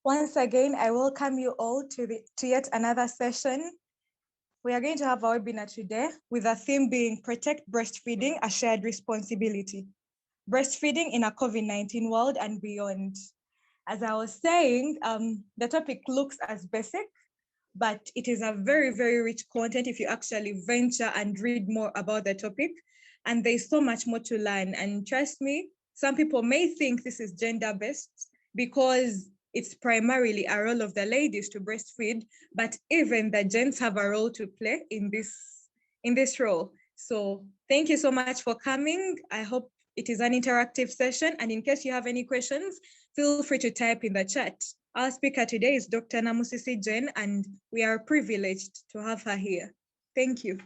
Once again, I welcome you all to yet another session. We are going to have our webinar today with the theme being Protect Breastfeeding, a Shared Responsibility. Breastfeeding in a COVID-19 world and beyond. As I was saying, the topic looks as basic, but it is a very, very rich content if you actually venture and read more about the topic. And there's so much more to learn. And trust me, some people may think this is gender-based because it's primarily a role of the ladies to breastfeed, but even the gents have a role to play in this role. So thank you so much for coming. I hope it is an interactive session. And in case you have any questions, feel free to type in the chat. Our speaker today is Dr. Namusisi Jen, and we are privileged to have her here. Thank you.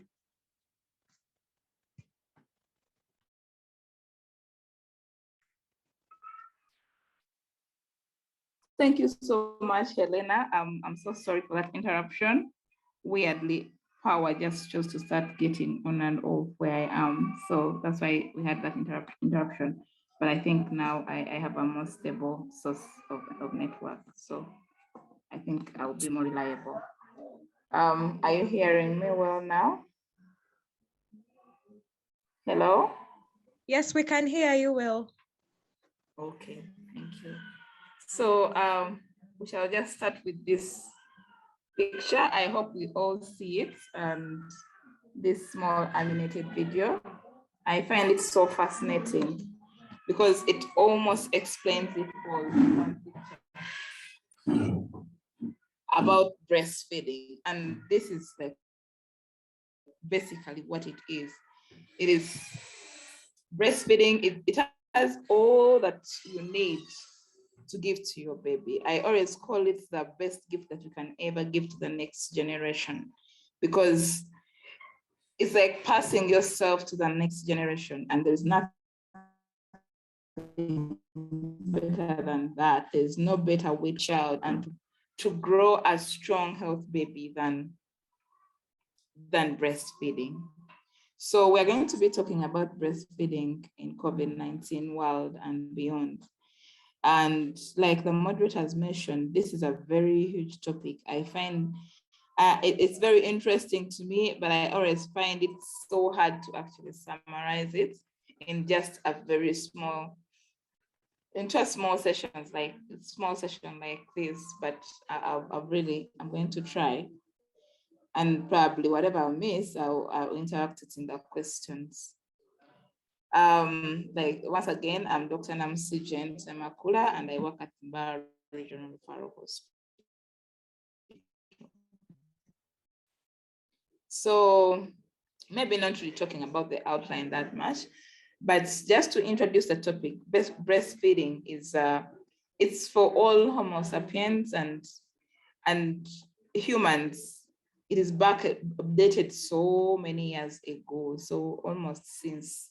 Thank you so much, Helena. I'm so sorry for that interruption. Weirdly, power just chose to start getting on and off where I am. So that's why we had that interruption. But I think now I have a more stable source of network. So I think I'll be more reliable. Are you hearing me well now? Hello? Yes, we can hear you well. Okay, thank you. So we shall just start with this picture. I hope we all see it, and this small animated video. I find it so fascinating because it almost explains it all in one picture about breastfeeding. And this is like basically what it is. It is breastfeeding. It has all that you need to give to your baby. I always call it the best gift that you can ever give to the next generation, because it's like passing yourself to the next generation, and there's nothing better than that. There's no better way child and to grow a strong, healthy baby than breastfeeding. So we're going to be talking about breastfeeding in COVID-19 world and beyond. And like the moderator has mentioned, this is a very huge topic. I find it's very interesting to me, but I always find it so hard to actually summarize it in just a very small, into small sessions, like small session like this. But I'm going to try, and probably whatever I miss, I'll interact it in the questions. Like once again, I'm Dr. Namusisi Jen, and I work at Mbarara Regional Referral Hospital. So maybe not really talking about the outline that much, but just to introduce the topic, breastfeeding is it's for all Homo sapiens and humans. It is updated so many years ago, so almost since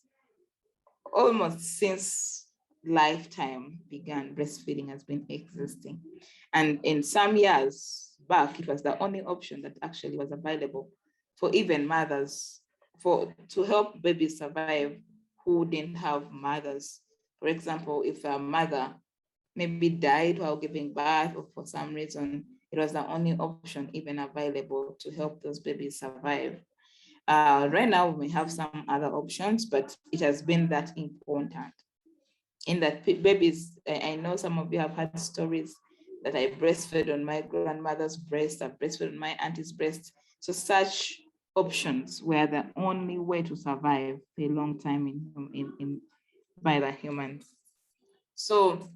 lifetime began, breastfeeding has been existing. And in some years back, it was the only option that actually was available for even mothers, to help babies survive who didn't have mothers. For example, if a mother maybe died while giving birth, or for some reason, it was the only option even available to help those babies survive. Right now, we have some other options, but it has been that important. In that babies, I know some of you have had stories that I breastfed on my grandmother's breast, I breastfed on my auntie's breast. So such options were the only way to survive for a long time by the humans. So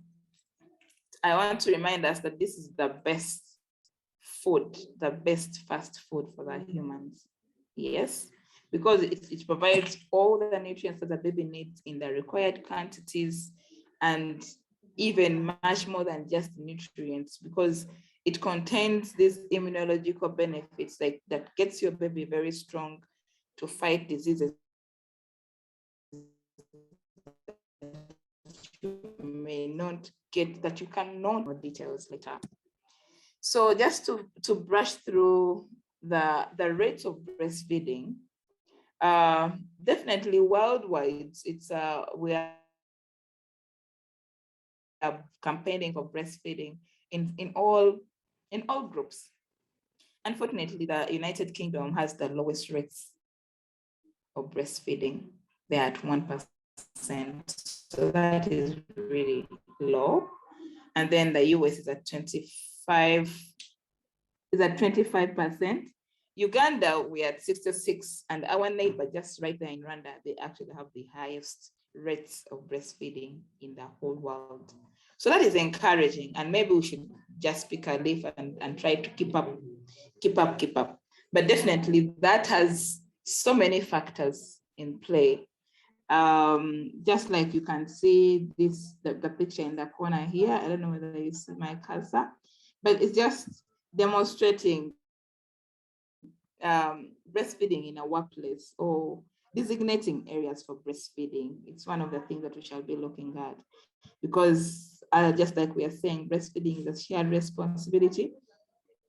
I want to remind us that this is the best food, the best fast food for the humans. Yes, because it provides all the nutrients that the baby needs in the required quantities, and even much more than just nutrients, because it contains these immunological benefits like that gets your baby very strong to fight diseases you may not get, that you can know more details later. So just to brush through the rates of breastfeeding, definitely worldwide, we are campaigning for breastfeeding in all groups. Unfortunately, the United Kingdom has the lowest rates of breastfeeding. They're at 1%. So that is really low. And then the US is at 25%. Uganda, we're at 66, and our neighbor just right there in Rwanda, they actually have the highest rates of breastfeeding in the whole world. So that is encouraging, and maybe we should just pick a leaf and try to keep up. But definitely that has so many factors in play. Just like you can see this, the picture in the corner here, I don't know whether you see my cursor, but it's just demonstrating breastfeeding in a workplace or designating areas for breastfeeding. It's one of the things that we shall be looking at, because just like we are saying, breastfeeding is a shared responsibility.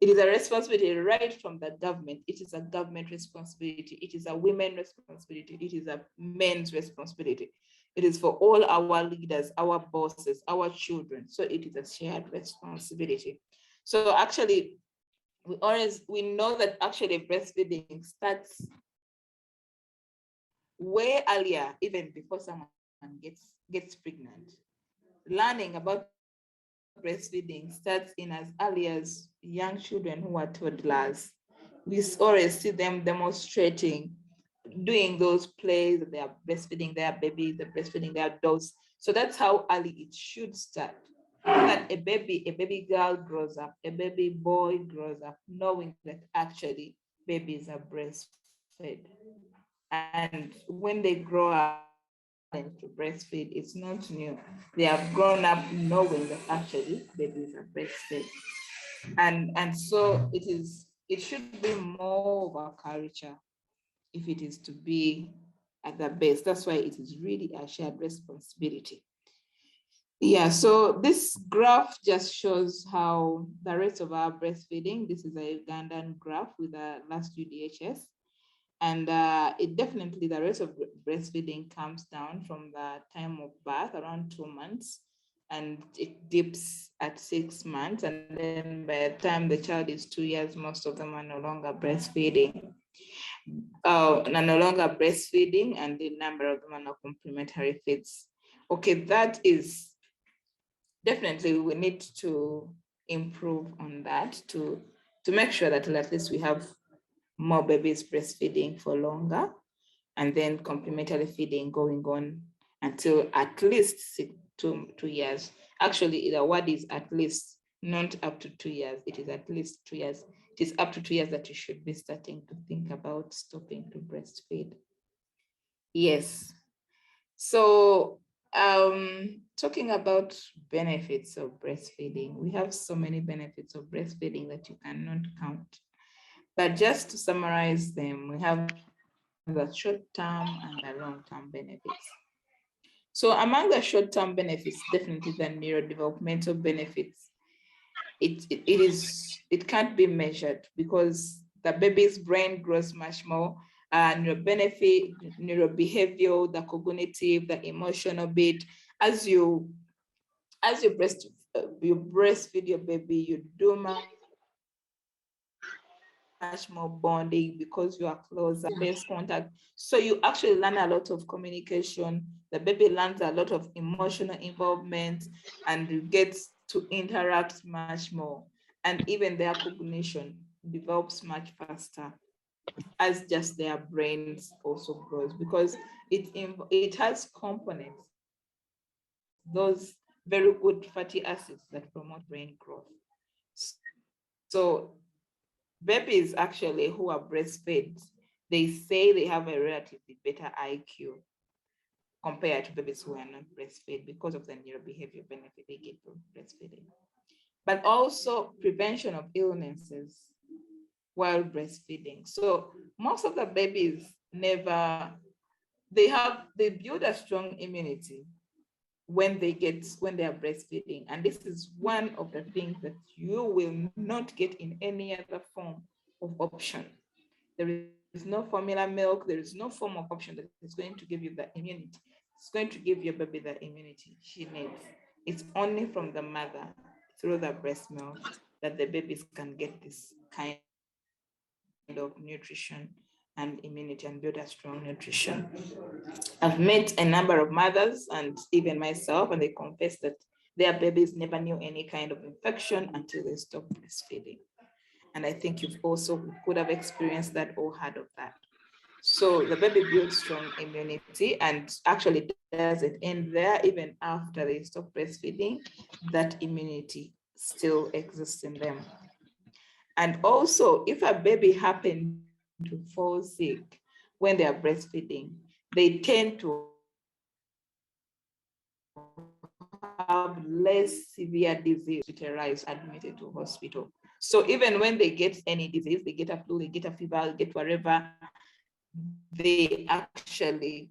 It is a responsibility right from the government. It is a government responsibility. It is a women's responsibility. It is a men's responsibility. It is for all our leaders, our bosses, our children. So it is a shared responsibility. So actually, we know that actually breastfeeding starts way earlier, even before someone gets pregnant. Learning about breastfeeding starts in as early as young children who are toddlers. We always see them demonstrating, doing those plays, they are breastfeeding their babies, they're breastfeeding their adults. So that's how early it should start. That a baby girl grows up, a baby boy grows up knowing that actually babies are breastfed. And when they grow up to breastfeed, it's not new. They have grown up knowing that actually babies are breastfed. And so it should be more of a culture if it is to be at the base. That's why it is really a shared responsibility. Yeah, so this graph just shows how the rates of our breastfeeding, this is a Ugandan graph with the last UDHS, and it definitely, the rate of breastfeeding comes down from the time of birth, around 2 months, and it dips at 6 months. And then by the time the child is 2 years, most of them are no longer breastfeeding. And the number of them are on complementary feeds. Okay, that is definitely, we need to improve on that to make sure that at least we have more babies breastfeeding for longer, and then complementary feeding going on until at least 2 years. Actually, the word is at least, not up to 2 years. It is at least 2 years. It is up to 2 years that you should be starting to think about stopping to breastfeed. Yes. So talking about benefits of breastfeeding, we have so many benefits of breastfeeding that you cannot count. But just to summarize them, we have the short-term and the long-term benefits. So among the short-term benefits, definitely the neurodevelopmental benefits, it can't be measured because the baby's brain grows much more. Neurobehavioral, the cognitive, the emotional bit. As you breastfeed your baby, you do much more bonding because you are closer, face contact. So you actually learn a lot of communication. The baby learns a lot of emotional involvement and gets to interact much more. And even their cognition develops much faster as just their brains also grows, because it has components, those very good fatty acids that promote brain growth. So babies actually who are breastfed, they say they have a relatively better IQ compared to babies who are not breastfed because of the neurobehavior benefit they get from breastfeeding. But also prevention of illnesses while breastfeeding. So most of the babies they build a strong immunity when they are breastfeeding. And this is one of the things that you will not get in any other form of option. There is no formula milk, there is no form of option that is going to give you the immunity. It's going to give your baby the immunity she needs. It's only from the mother. through the breast milk that the babies can get this kind of nutrition and immunity and build a strong nutrition. I've met a number of mothers and even myself, and they confess that their babies never knew any kind of infection until they stopped breastfeeding. And I think you've also could have experienced that or heard of that. So the baby builds strong immunity, and actually doesn't end there. Even after they stop breastfeeding, that immunity still exists in them. And also, if a baby happens to fall sick when they are breastfeeding, they tend to have less severe disease hospitalized, admitted to hospital. So even when they get any disease, they get a flu, they get a fever, they get whatever, they actually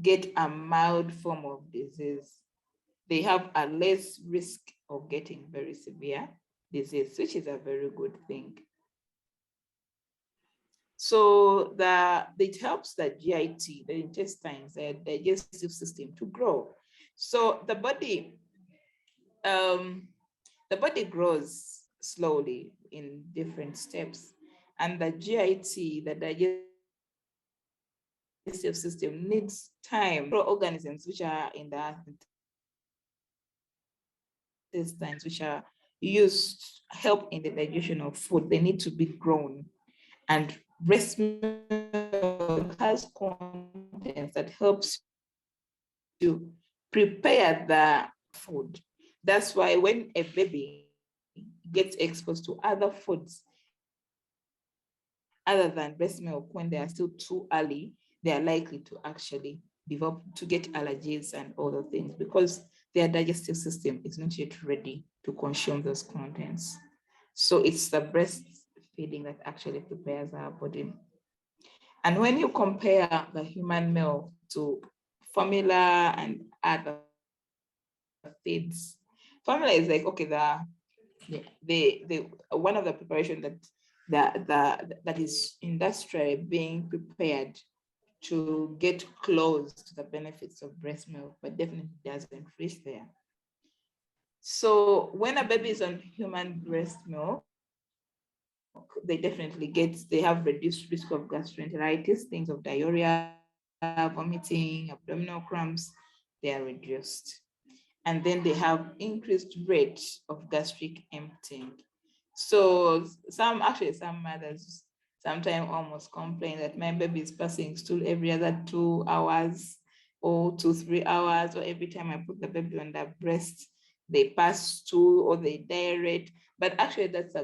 get a mild form of disease. They have a less risk of getting very severe disease, which is a very good thing. So it helps the GIT, the intestines, the digestive system to grow. So the body grows slowly in different steps, and the GIT, the digestive system, needs time. Microorganisms which are in the intestines, which are used to help in the digestion of food, they need to be grown. And breast milk has contents that helps you prepare the food. That's why when a baby gets exposed to other foods other than breast milk, when they are still too early, they are likely to actually develop, to get allergies and other things, because their digestive system is not yet ready to consume those contents. So it's the breastfeeding that actually prepares our body. And when you compare the human milk to formula and other feeds, formula is like, okay, the one of the preparation that is industrially being prepared to get close to the benefits of breast milk, but definitely doesn't reach there. So when a baby is on human breast milk, they have reduced risk of gastroenteritis, things of diarrhea, vomiting, abdominal cramps, they are reduced. And then they have increased rate of gastric emptying. So some mothers sometimes almost complain that my baby is passing stool every other 2 hours or 2-3 hours, or every time I put the baby on their breast, they pass stool or they diarrhea. But actually that's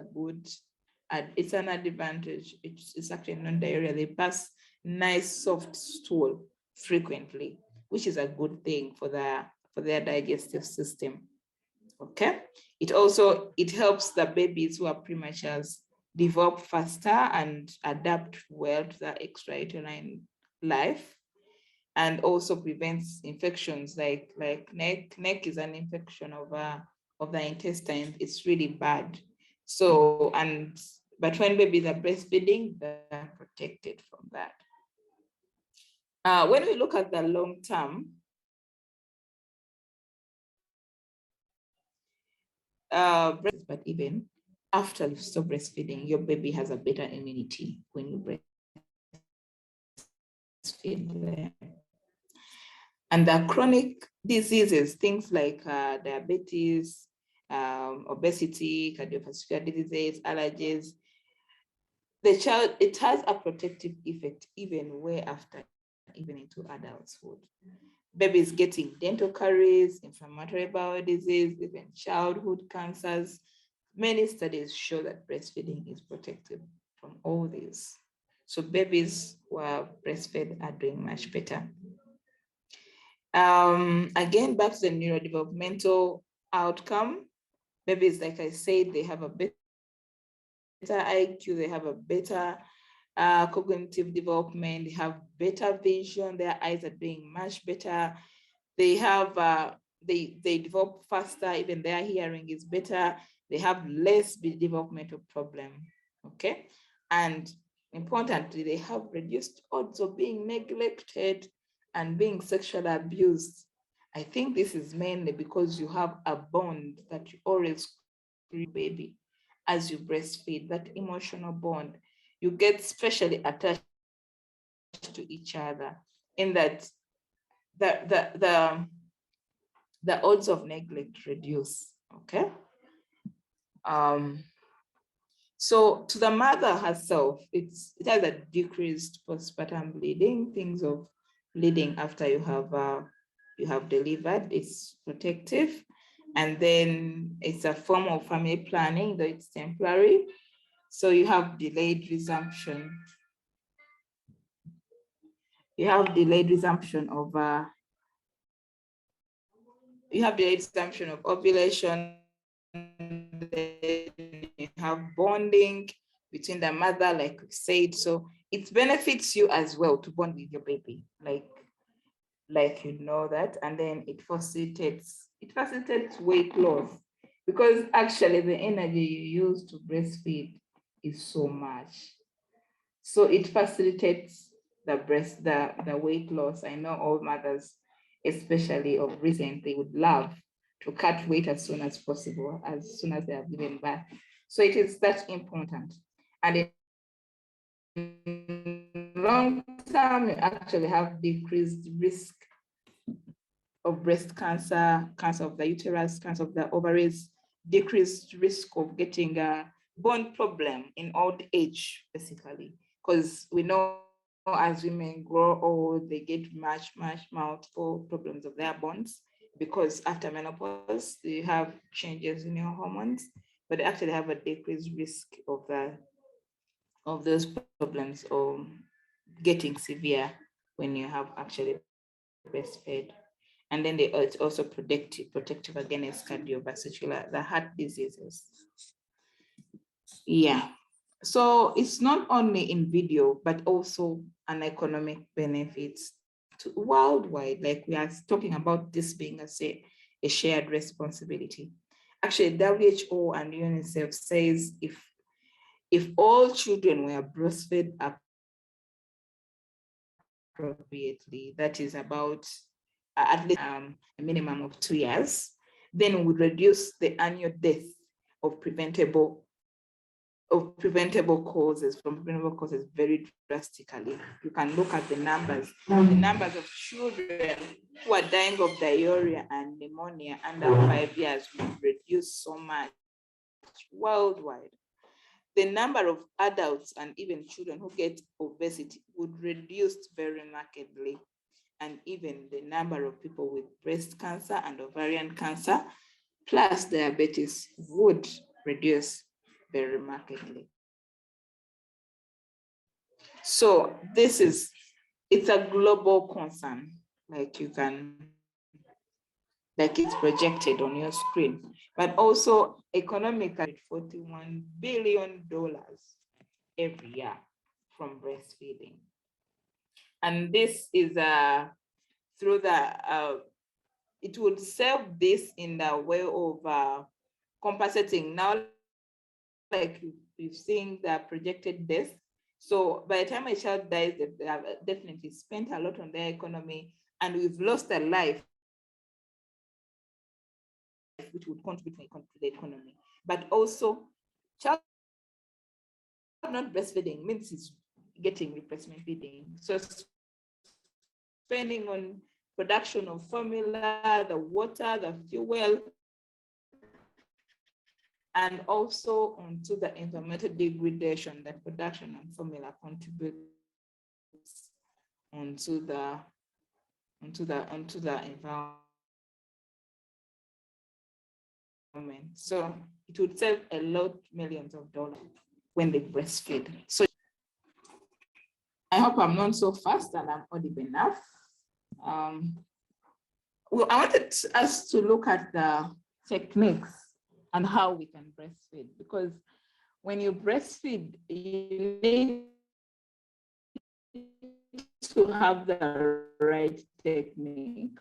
it's an advantage. It's actually non-diarrhea. They pass nice soft stool frequently, which is a good thing for their digestive system. Okay. It helps the babies who are prematures develop faster and adapt well to the extrauterine life, and also prevents infections like neck. Neck is an infection of the intestine. It's really bad. So, but when babies are breastfeeding, they're protected from that. When we look at the long term, but even after you stop breastfeeding, your baby has a better immunity when you breastfeed them. And the chronic diseases, things like diabetes, obesity, cardiovascular diseases, allergies, it has a protective effect even way after, even into adulthood. Babies getting dental caries, inflammatory bowel disease, even childhood cancers. Many studies show that breastfeeding is protective from all these. So babies who are breastfed are doing much better. Again, back to the neurodevelopmental outcome. Babies, like I said, they have a better IQ, they have a better cognitive development, they have better vision, their eyes are doing much better. They have they develop faster, even their hearing is better. They have less developmental problem. Okay, and importantly, they have reduced odds of being neglected and being sexually abused. I think this is mainly because you have a bond that you always baby as you breastfeed, that emotional bond. You get specially attached to each other, in that the odds of neglect reduce. Okay. So to the mother herself, it has a decreased postpartum bleeding, things of bleeding after you have delivered. It's protective. And then it's a form of family planning, though it's temporary. So you have delayed resumption. You have delayed resumption of ovulation. You have bonding between the mother, like we said. So it benefits you as well to bond with your baby, like you know that. And then it facilitates weight loss, because actually the energy you use to breastfeed is so much. So it facilitates the weight loss. I know all mothers, especially of recent, they would love to cut weight as soon as possible, as soon as they have given birth. So it is that important. And in long term, you actually have decreased risk of breast cancer, cancer of the uterus, cancer of the ovaries, decreased risk of getting a bone problem in old age, basically. Because we know as women grow old, they get much multiple problems of their bones, because after menopause, you have changes in your hormones, but they actually have a decreased risk of those problems or getting severe when you have actually breastfed. And then it's also protective against cardiovascular, the heart diseases. Yeah. So it's not only in video, but also an economic benefits to worldwide. Like we are talking about this being a shared responsibility. Actually, WHO and UNICEF says if all children were breastfed appropriately, that is about at least a minimum of 2 years, then we would reduce the annual death of preventable causes very drastically. You can look at the numbers of children who are dying of diarrhea and pneumonia under 5 years would reduce so much worldwide. The number of adults and even children who get obesity would reduce very markedly. And even the number of people with breast cancer and ovarian cancer plus diabetes would reduce very markedly. So it's a global concern, like it's projected on your screen, but also economically, $41 billion every year from breastfeeding. And this is through it would serve this in the way of compensating. Now, like we've seen the projected death. So by the time a child dies, they have definitely spent a lot on their economy, and we've lost a life which would contribute to the economy. But also, child not breastfeeding means it's getting replacement feeding. So spending on production of formula, the water, the fuel, and also onto the environmental degradation that production and formula contributes onto the environment. So it would save a lot, millions of dollars when they breastfeed. So I hope I'm not so fast and I'm audible enough. Well, I wanted us to look at the techniques and how we can breastfeed, because when you breastfeed, you need to have the right technique,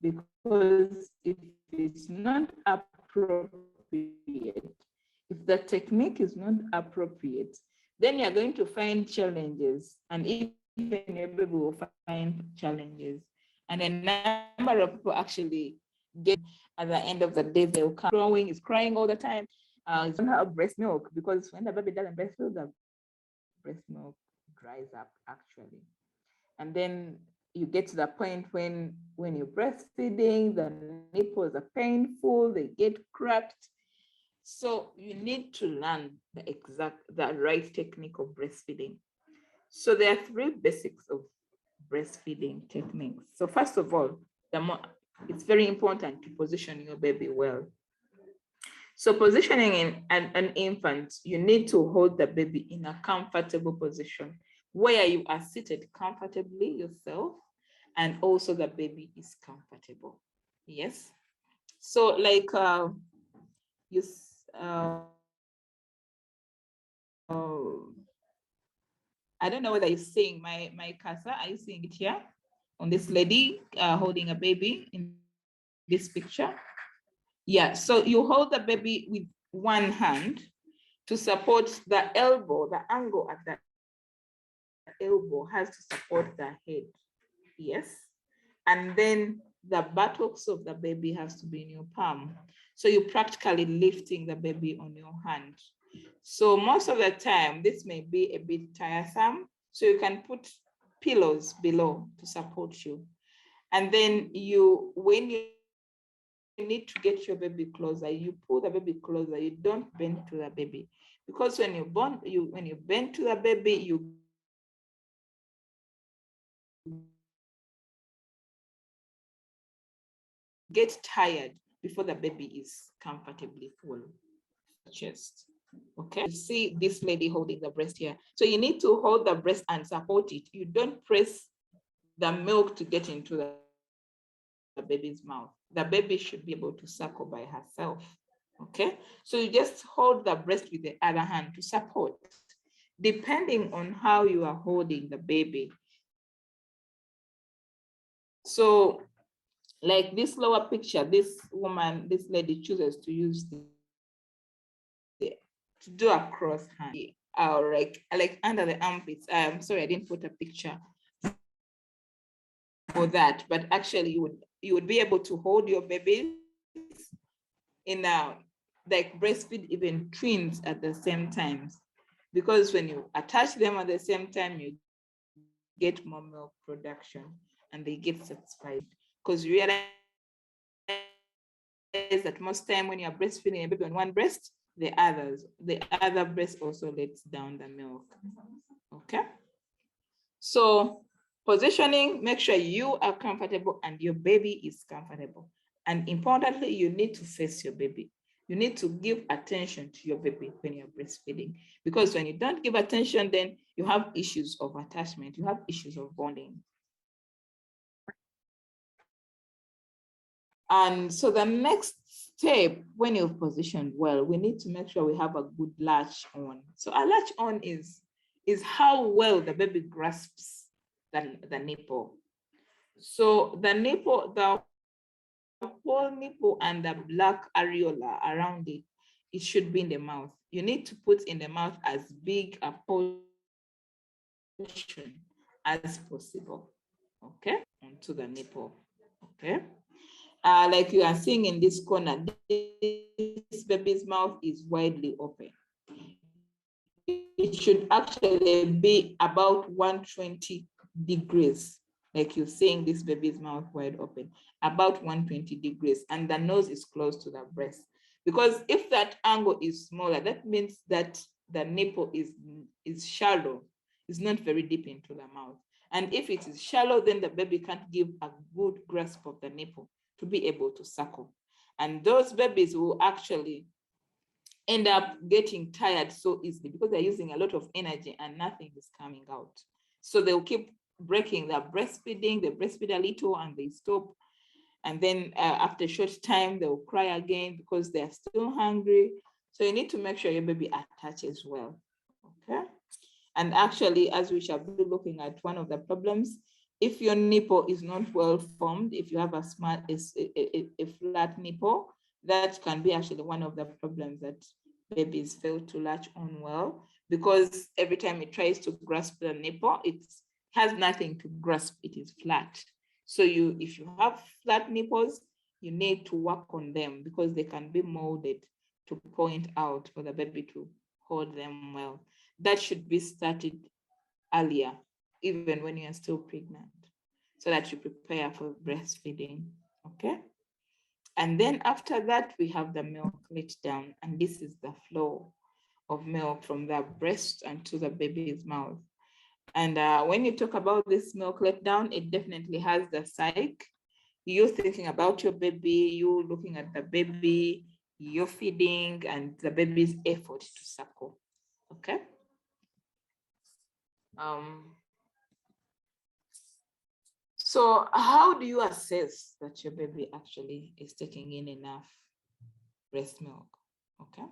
because if it's not appropriate, if the technique is not appropriate, then you're going to find challenges, and even your baby will find challenges. And a number of people actually get, at the end of the day, they'll come growing, is crying all the time. You don't have breast milk, because when the baby doesn't breastfeed, the breast milk dries up actually. And then you get to the point when you're breastfeeding, the nipples are painful, they get cracked. So you need to learn the right technique of breastfeeding. So there are 3 basics of breastfeeding techniques. So first of all, it's very important to position your baby well. So positioning in an infant, you need to hold the baby in a comfortable position where you are seated comfortably yourself, and also the baby is comfortable. Yes. So like you I don't know whether you're seeing my cursor. Are you seeing it here on this lady holding a baby in this picture? Yeah, so you hold the baby with one hand to support the elbow. The angle at the elbow has to support the head. Yes. And then the buttocks of the baby has to be in your palm. So you're practically lifting the baby on your hand. So most of the time, this may be a bit tiresome. So you can put pillows below to support you. And then when you need to get your baby closer, you pull the baby closer. You don't bend to the baby, because when you bend to the baby, you get tired before the baby is comfortably full. Chest. Okay, you see this lady holding the breast here. So you need to hold the breast and support it. You don't press the milk to get into the baby's mouth. The baby should be able to suckle by herself. Okay, so you just hold the breast with the other hand to support. Depending on how you are holding the baby. So like this lower picture, this lady chooses to use to do a cross hand, or like under the armpits. I'm sorry, I didn't put a picture for that, but actually you would be able to hold your babies in like breastfeed even twins at the same time, because when you attach them at the same time, you get more milk production and they get satisfied, because you realize that most time when you're breastfeeding a baby on one breast, the other breast also lets down the milk. Okay, so positioning, make sure you are comfortable and your baby is comfortable. And importantly, you need to face your baby. You need to give attention to your baby when you're breastfeeding, because when you don't give attention, then you have issues of attachment, you have issues of bonding. And so the next step, when you've positioned well, we need to make sure we have a good latch on. So a latch on is how well the baby grasps the nipple. So the nipple, the whole nipple and the black areola around it, it should be in the mouth. You need to put in the mouth as big a portion as possible, okay, onto the nipple, okay. Like you are seeing in this corner, this baby's mouth is widely open. It should actually be about 120 degrees, like you're seeing this baby's mouth wide open, about 120 degrees, and the nose is close to the breast. Because if that angle is smaller, that means that the nipple is shallow, it's not very deep into the mouth. And if it is shallow, then the baby can't give a good grasp of the nipple to be able to suckle. And those babies will actually end up getting tired so easily because they're using a lot of energy and nothing is coming out. So they'll keep breaking their breastfeeding, they breastfeed a little and they stop. And then after a short time, they'll cry again because they're still hungry. So you need to make sure your baby attaches well, okay? And actually, as we shall be looking at one of the problems, if your nipple is not well formed, if you have a flat nipple, that can be actually one of the problems that babies fail to latch on well, because every time it tries to grasp the nipple, it has nothing to grasp, it is flat. So if you have flat nipples, you need to work on them because they can be molded to point out for the baby to hold them well. That should be started earlier, even when you are still pregnant, so that you prepare for breastfeeding, okay? And then after that, we have the milk let down, and this is the flow of milk from the breast and to the baby's mouth. And when you talk about this milk let down, it definitely has the psych. You thinking about your baby, you looking at the baby, you're feeding, and the baby's effort to suckle, okay? So how do you assess that your baby actually is taking in enough breast milk, okay?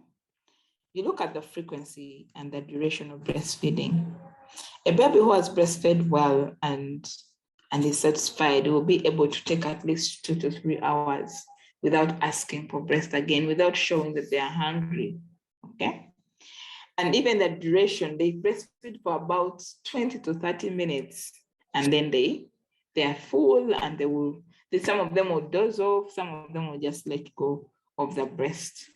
You look at the frequency and the duration of breastfeeding. A baby who has breastfed well and is satisfied will be able to take at least 2 to 3 hours without asking for breast again, without showing that they are hungry, okay? And even the duration, they breastfeed for about 20 to 30 minutes, and then they are full, and some of them will doze off, some of them will just let go of the breast.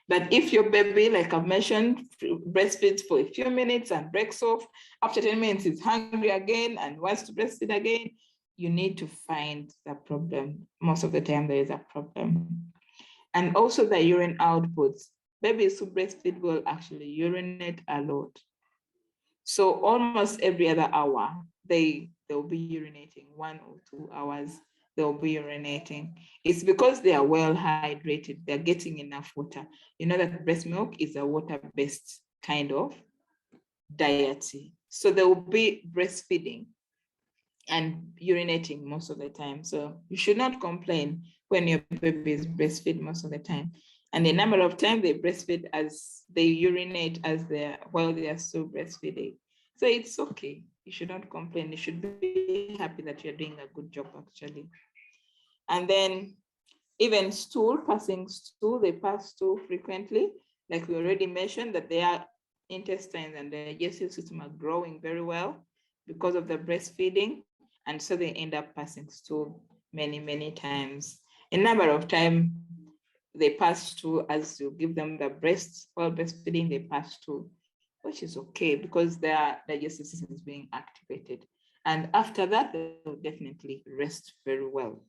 But if your baby, like I've mentioned, breastfeeds for a few minutes and breaks off, after 10 minutes is hungry again and wants to breastfeed again, you need to find the problem. Most of the time there is a problem. And also the urine outputs. Babies who breastfeed will actually urinate a lot. So almost every other hour, they'll be urinating, 1 or 2 hours, they'll be urinating. It's because they are well hydrated, they're getting enough water. You know that breast milk is a water-based kind of diet. So they will be breastfeeding and urinating most of the time. So you should not complain when your baby is breastfed most of the time. And the number of times they breastfeed as they urinate while they are still breastfeeding. So it's okay. You should not complain. You should be happy that you're doing a good job actually. And then even passing stool, they pass stool frequently. Like we already mentioned that their intestines and their digestive system are growing very well because of the breastfeeding. And so they end up passing stool many, many times. A number of times they pass stool as you give them the breast, while breastfeeding, they pass stool, which is okay because their digestive system is being activated. And after that, they will definitely rest very well.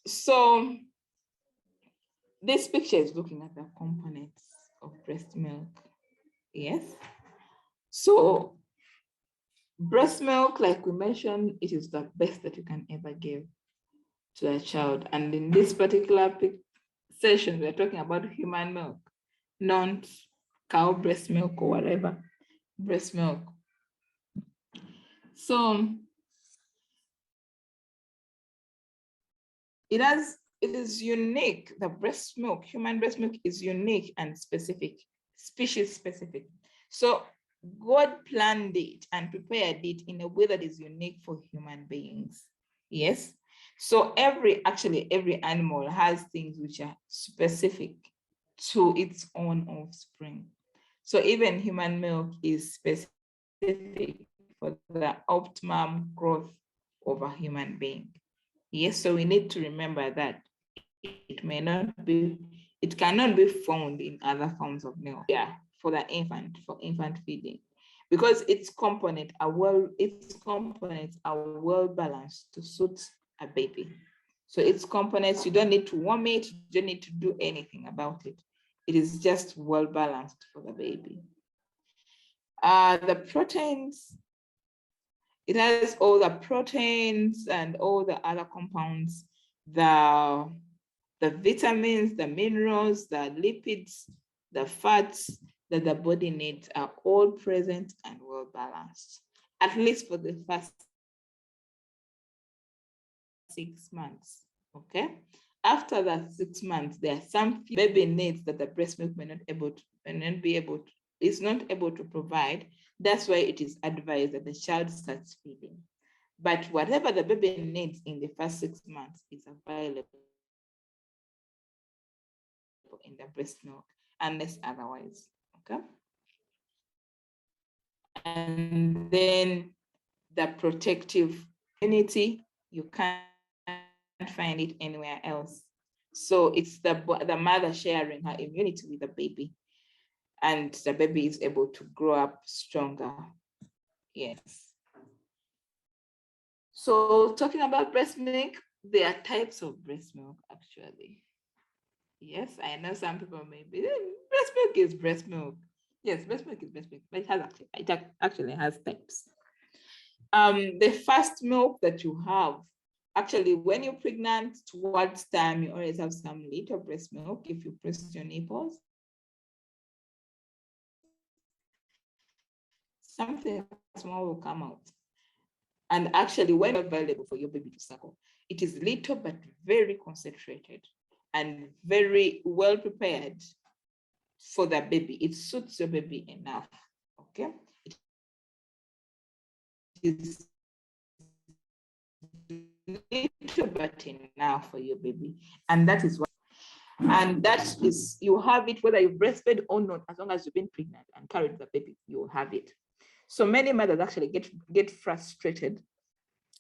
So this picture is looking at the components of breast milk. Yes. So breast milk, like we mentioned, it is the best that you can ever give to a child. And in this particular session, we're talking about human milk, not cow breast milk or whatever, breast milk. So it is unique. The breast milk, human breast milk, is unique and specific, species specific. So God planned it and prepared it in a way that is unique for human beings. Yes. So every animal has things which are specific to its own offspring. So even human milk is specific for the optimum growth of a human being. Yes, so we need to remember that it cannot be found in other forms of milk. Yeah, for for infant feeding, because its components are well balanced to suit a baby. So its components, you don't need to warm it, you don't need to do anything about it. It is just well balanced for the baby. The proteins, it has all the proteins and all the other compounds, the vitamins, the minerals, the lipids, the fats that the body needs are all present and well balanced, at least for the first 6 months, okay? After that 6 months, there are some baby needs that the breast milk is not able to provide. That's why it is advised that the child starts feeding. But whatever the baby needs in the first 6 months is available in the breast milk, unless otherwise, okay? And then the protective immunity, you can't find it anywhere else. So it's the mother sharing her immunity with the baby, and the baby is able to grow up stronger. Yes. So talking about breast milk, there are types of breast milk actually. Yes, I know some people may be, breast milk is breast milk. Yes, breast milk is breast milk, but it actually has types. The first milk that you have, actually, when you're pregnant, towards time, you always have some little breast milk. If you press your nipples, something small will come out. And actually, when available for your baby to suckle, it is little but very concentrated and very well prepared for the baby. It suits your baby enough. Okay. It is little but enough for your baby. And that is what, and that is, you have it whether you breastfed or not, as long as you've been pregnant and carried the baby, you will have it. So many mothers actually get frustrated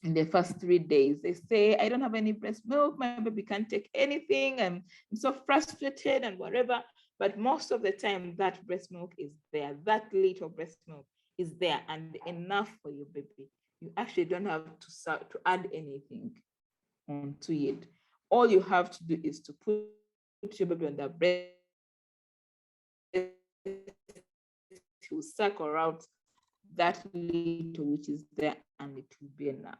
in the first 3 days. They say, I don't have any breast milk, my baby can't take anything, I'm so frustrated and whatever. But most of the time, that breast milk is there, that little breast milk is there and enough for your baby. You actually don't have to add anything onto it. All you have to do is to put your baby on the breast, to suckle out that little which is there, and it will be enough.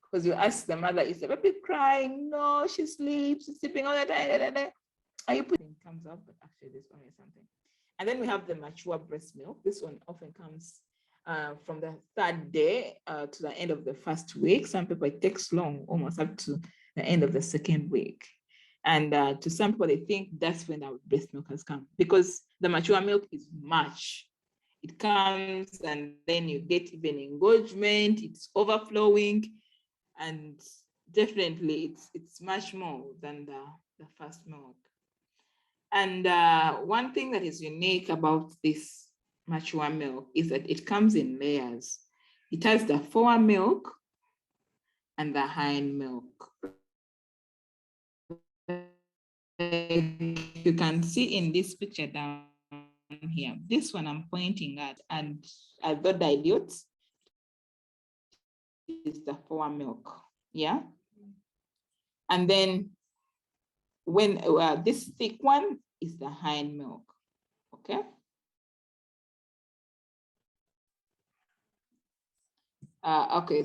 Because you ask the mother, is the baby crying? No, she sleeps, she's sleeping all the time. Are you putting thumbs up? But actually, there's only something. And then we have the mature breast milk. This one often comes from the 3rd day to the end of the 1st week. Some people, it takes long, almost up to the end of the 2nd week. And to some people, they think that's when our breast milk has come, because the mature milk is much. It comes and then you get even engorgement, it's overflowing, and definitely it's much more than the first milk. And one thing that is unique about this mature milk is that it comes in layers. It has the fore milk and the hind milk. You can see in this picture down here, this one I'm pointing at, and although dilute, is the fore milk, yeah? And then when this thick one is the hind milk, okay? Okay,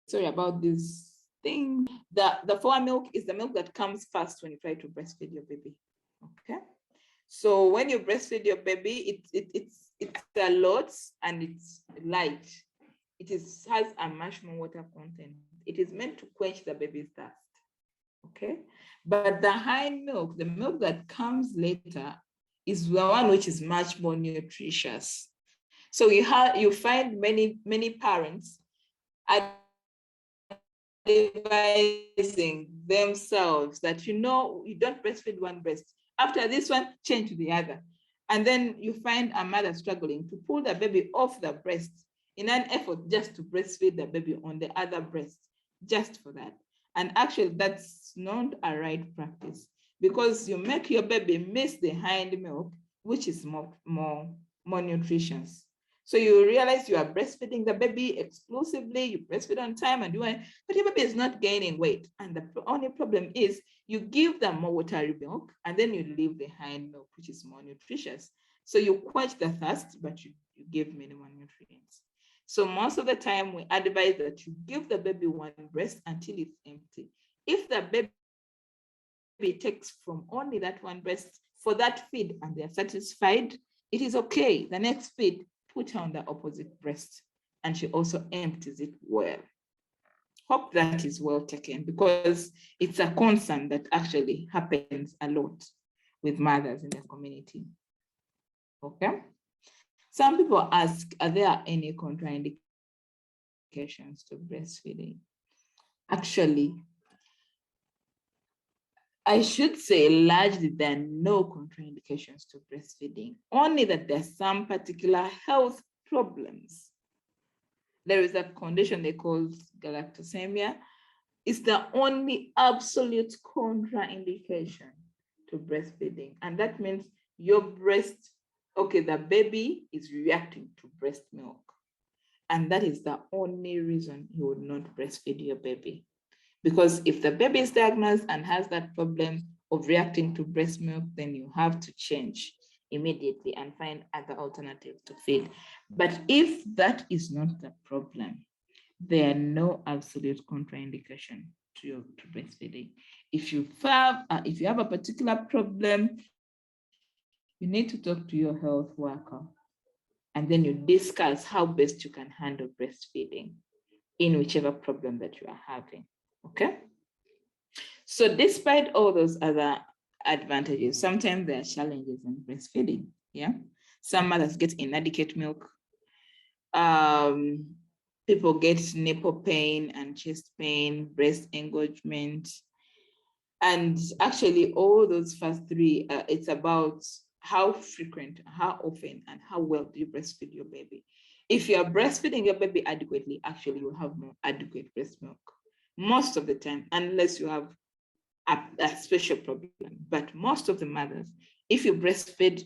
sorry about this thing. The fore milk is the milk that comes first when you try to breastfeed your baby, okay? So when you breastfeed your baby, it's a lot and it's light. It has a much more water content. It is meant to quench the baby's thirst, okay? But the hind milk, the milk that comes later, is the one which is much more nutritious. So you find many parents advising themselves that, you don't breastfeed one breast. After this one, change to the other. And then you find a mother struggling to pull the baby off the breast in an effort just to breastfeed the baby on the other breast, just for that. And actually, that's not a right practice, because you make your baby miss the hind milk, which is more nutritious. So you realize you are breastfeeding the baby exclusively, you breastfeed on time, but your baby is not gaining weight. And the only problem is you give them more watery milk, and then you leave the hind milk, which is more nutritious. So you quench the thirst, but you give minimal nutrients. So most of the time, we advise that you give the baby one breast until it's empty. If the baby takes from only that one breast for that feed and they're satisfied, it is okay. The next feed, put her on the opposite breast, and she also empties it well. Hope that is well taken, because it's a concern that actually happens a lot with mothers in the community. Okay. Some people ask, are there any contraindications to breastfeeding? Actually, I should say largely there are no contraindications to breastfeeding, only that there's some particular health problems. There is a condition they call galactosemia, It's the only absolute contraindication to breastfeeding. And that means the baby is reacting to breast milk. And that is the only reason you would not breastfeed your baby. Because if the baby is diagnosed and has that problem of reacting to breast milk, then you have to change immediately and find other alternatives to feed. But if that is not the problem, there are no absolute contraindication to breastfeeding. If you have a particular problem, you need to talk to your health worker, and then you discuss how best you can handle breastfeeding in whichever problem that you are having. Okay. So despite all those other advantages, sometimes there are challenges in breastfeeding. Yeah. Some mothers get inadequate milk. People get nipple pain and chest pain, breast engorgement. And actually all those first three, it's about how frequent, how often, and how well do you breastfeed your baby. If you are breastfeeding your baby adequately, actually you have more adequate breast milk most of the time, unless you have a special problem. But most of the mothers, if you breastfeed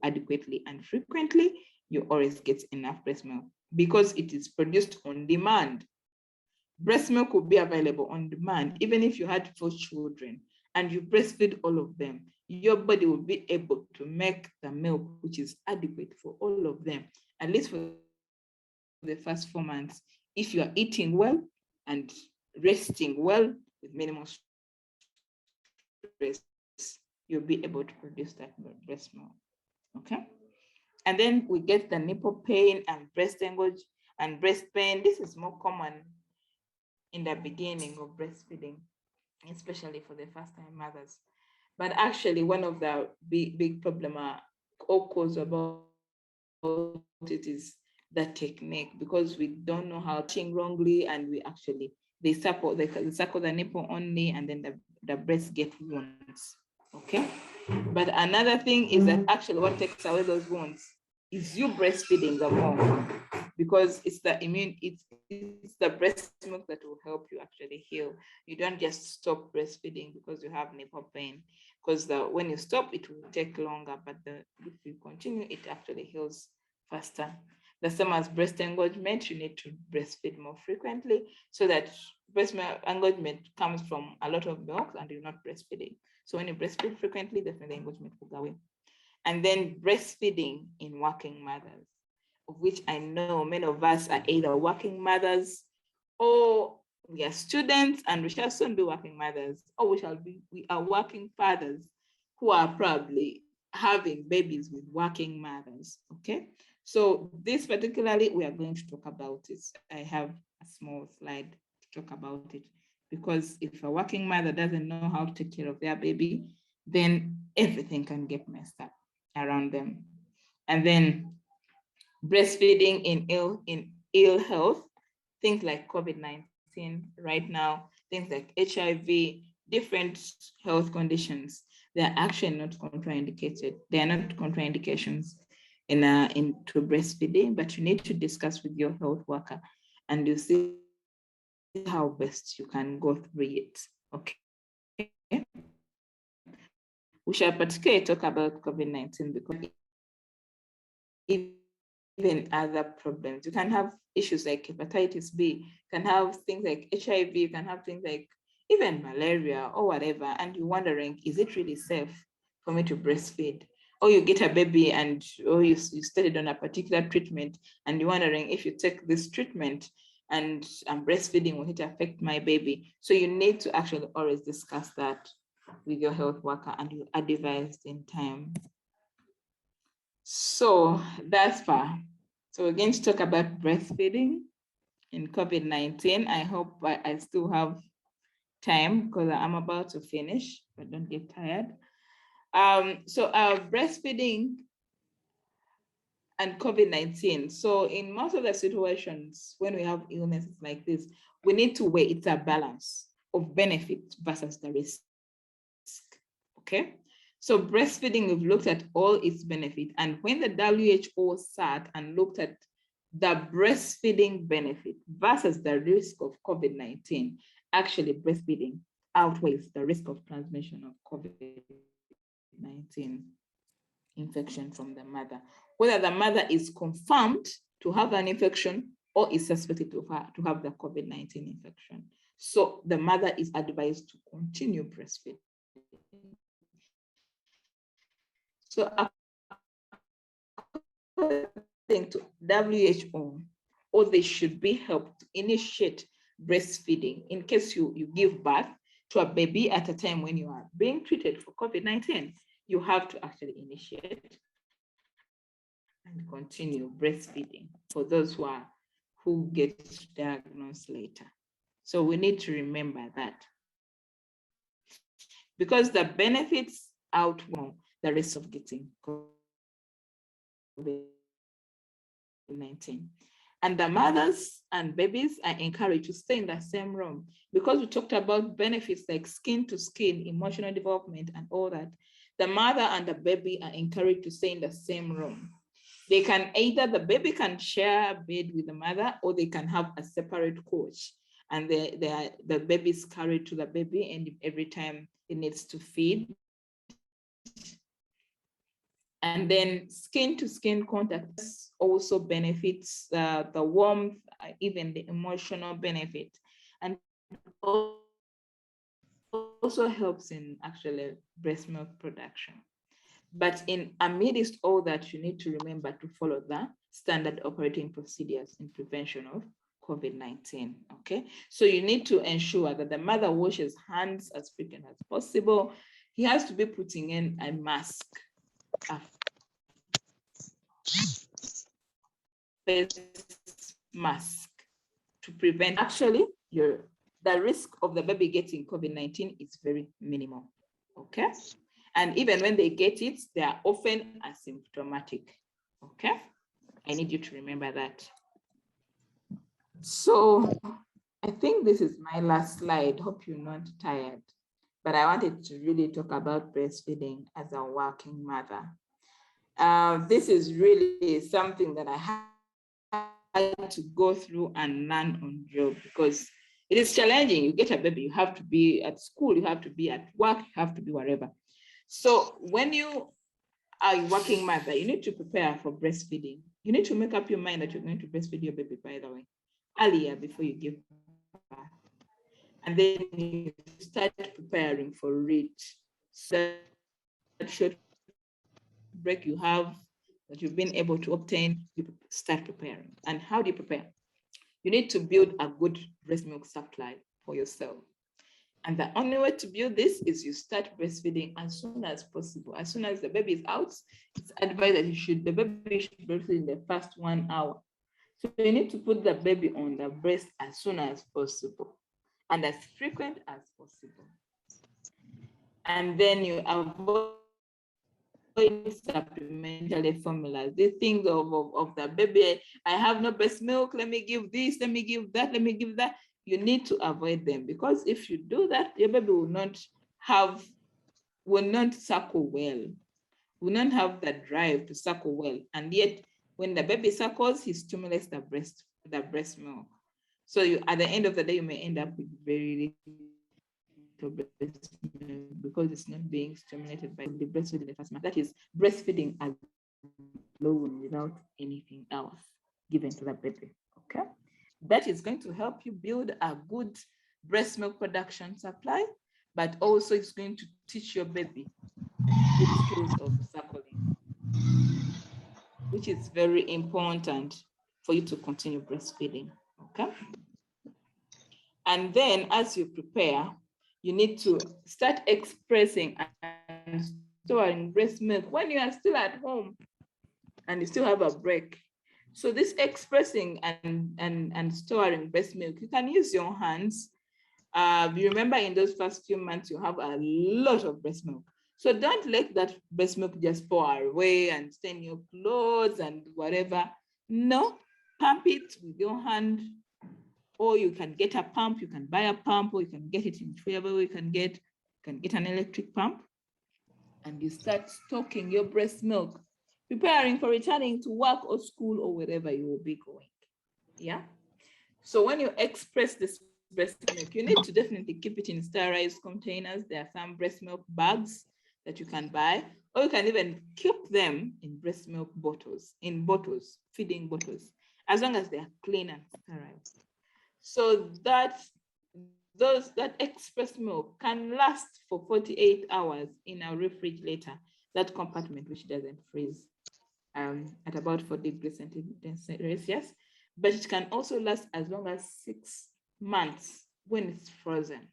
adequately and frequently, you always get enough breast milk because it is produced on demand. Breast milk will be available on demand. Even if you had 4 children and you breastfeed all of them, your body will be able to make the milk which is adequate for all of them, at least for the first 4 months. If you are eating well and resting well with minimal stress, you'll be able to produce that breast milk. Okay. And then we get the nipple pain and breast engorge and breast pain. This is more common in the beginning of breastfeeding, especially for the first-time mothers. But actually, one of the big problem or cause about it is the technique, because we don't know how to wrongly, and they suckle the nipple only, and then the breasts get wounds. Okay. But another thing is that actually what takes away those wounds is you breastfeeding the more, because it's the breast milk that will help you actually heal. You don't just stop breastfeeding because you have nipple pain, because when you stop, it will take longer, but if you continue, it actually heals faster. The same as breast engorgement, you need to breastfeed more frequently, so that breast engorgement comes from a lot of milk and you're not breastfeeding. So when you breastfeed frequently, definitely engorgement will go away. And then breastfeeding in working mothers, of which I know many of us are either working mothers, or we are students and we shall soon be working mothers, or we are working fathers who are probably having babies with working mothers. Okay. So this particularly, we are going to talk about it. I have a small slide to talk about it, because if a working mother doesn't know how to take care of their baby, then everything can get messed up around them. And then breastfeeding in ill health, things like COVID-19 right now, things like HIV, different health conditions, they're actually not contraindicated. They are not contraindications into breastfeeding, but you need to discuss with your health worker, and you see how best you can go through it. Okay. We shall particularly talk about COVID-19 because even other problems. You can have issues like hepatitis B, you can have things like HIV, you can have things like even malaria or whatever, and you're wondering, is it really safe for me to breastfeed? Or you get a baby and you started on a particular treatment and you're wondering, if you take this treatment and I'm breastfeeding, will it affect my baby? So you need to actually always discuss that with your health worker, and you advise in time. So that's far. So we're going to talk about breastfeeding in COVID-19. I hope I still have time because I'm about to finish, but don't get tired. So breastfeeding and COVID-19. So in most of the situations, when we have illnesses like this, we need to weigh it's a balance of benefit versus the risk. Okay. So breastfeeding, we've looked at all its benefit. And when the WHO sat and looked at the breastfeeding benefit versus the risk of COVID-19, actually breastfeeding outweighs the risk of transmission of COVID-19 infection from the mother, whether the mother is confirmed to have an infection or is suspected to have the COVID-19 infection. So the mother is advised to continue breastfeeding. So according to WHO, or they should be helped to initiate breastfeeding in case you give birth to a baby at a time when you are being treated for COVID-19. You have to actually initiate and continue breastfeeding for those who get diagnosed later. So we need to remember that, because the benefits outweigh the risk of getting COVID-19. And the mothers and babies are encouraged to stay in the same room, because we talked about benefits like skin to skin, emotional development, and all that. The mother and the baby are encouraged to stay in the same room. They can either, the baby can share a bed with the mother, or they can have a separate couch, and the baby is carried to the baby, and every time it needs to feed. And then skin to skin contact also benefits the warmth, even the emotional benefit, and also helps in actually breast milk production. But amidst all that, you need to remember to follow the standard operating procedures in prevention of COVID-19, okay? So you need to ensure that the mother washes hands as frequent as possible. He has to be putting in a mask, a face mask, to prevent, actually, the risk of the baby getting COVID-19 is very minimal, okay? And even when they get it, they are often asymptomatic, okay? I need you to remember that. So I think this is my last slide. Hope you're not tired, but I wanted to really talk about breastfeeding as a working mother. This is really something that I had to go through and learn on job, because it is challenging. You get a baby, you have to be at school, you have to be at work, you have to be wherever. So when you are a working mother, you need to prepare for breastfeeding. You need to make up your mind that you're going to breastfeed your baby, by the way, earlier before you give birth. And then you start preparing for it. So that short break you have, that you've been able to obtain, you start preparing. And how do you prepare? You need to build a good breast milk supply for yourself. And the only way to build this is you start breastfeeding as soon as possible. As soon as the baby is out, it's advised that the baby should breastfeed in the first 1 hour. So you need to put the baby on the breast as soon as possible and as frequent as possible. And then you avoid supplementary formulas. These things of the baby, I have no breast milk, let me give this, let me give that, let me give that. You need to avoid them, because if you do that, your baby will not suckle well, will not have the drive to suckle well. And yet, when the baby suckles, he stimulates the breast milk. So at the end of the day, you may end up with very little breast milk, because it's not being stimulated by the breastfeeding in the first month. That is breastfeeding alone without anything else given to the baby, okay? That is going to help you build a good breast milk production supply, but also it's going to teach your baby good skills of suckling, which is very important for you to continue breastfeeding, okay? And then as you prepare, you need to start expressing and storing breast milk when you are still at home and you still have a break. So this expressing and storing breast milk, you can use your hands. You remember in those first few months, you have a lot of breast milk. So don't let that breast milk just pour away and stain your clothes and whatever. No, pump it with your hand, or you can get a pump, you can buy a pump, or you can get it in wherever you can get an electric pump, and you start stocking your breast milk, preparing for returning to work or school or wherever you will be going, yeah? So when you express this breast milk, you need to definitely keep it in sterilized containers. There are some breast milk bags that you can buy, or you can even keep them in breast milk bottles, feeding bottles, as long as they are clean and sterile. So that express milk can last for 48 hours in a refrigerator, that compartment which doesn't freeze at about 40 degrees Celsius, but it can also last as long as 6 months when it's frozen.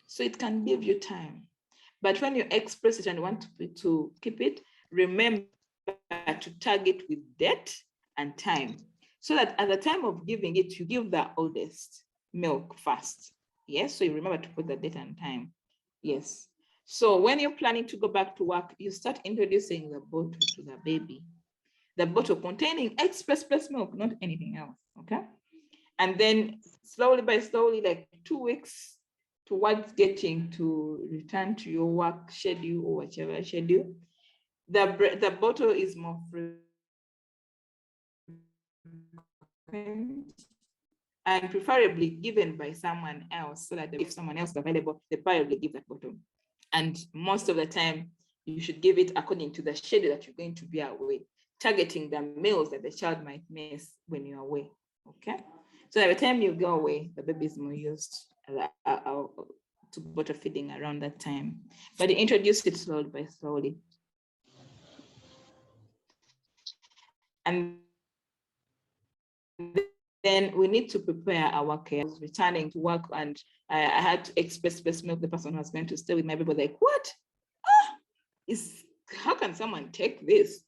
So it can give you time. But when you express it and want to keep it, remember to tag it with date and time, so that at the time of giving it, you give the oldest milk first. Yes, so you remember to put the date and time. Yes. So when you're planning to go back to work, you start introducing the bottle to the baby. The bottle containing express breast milk, not anything else, okay? And then slowly by slowly, like 2 weeks towards getting to return to your work schedule or whichever schedule, the bottle is more frequent and preferably given by someone else, so that if someone else is available, they probably give that bottle. And most of the time, you should give it according to the schedule that you're going to be away, targeting the meals that the child might miss when you're away, okay? So by the time you go away, the baby is more used to bottle feeding around that time. But you introduce it slowly by slowly. And then we need to prepare our care. I was returning to work and I had to express breast milk. The person who was going to stay with my baby was like, what? How can someone take this?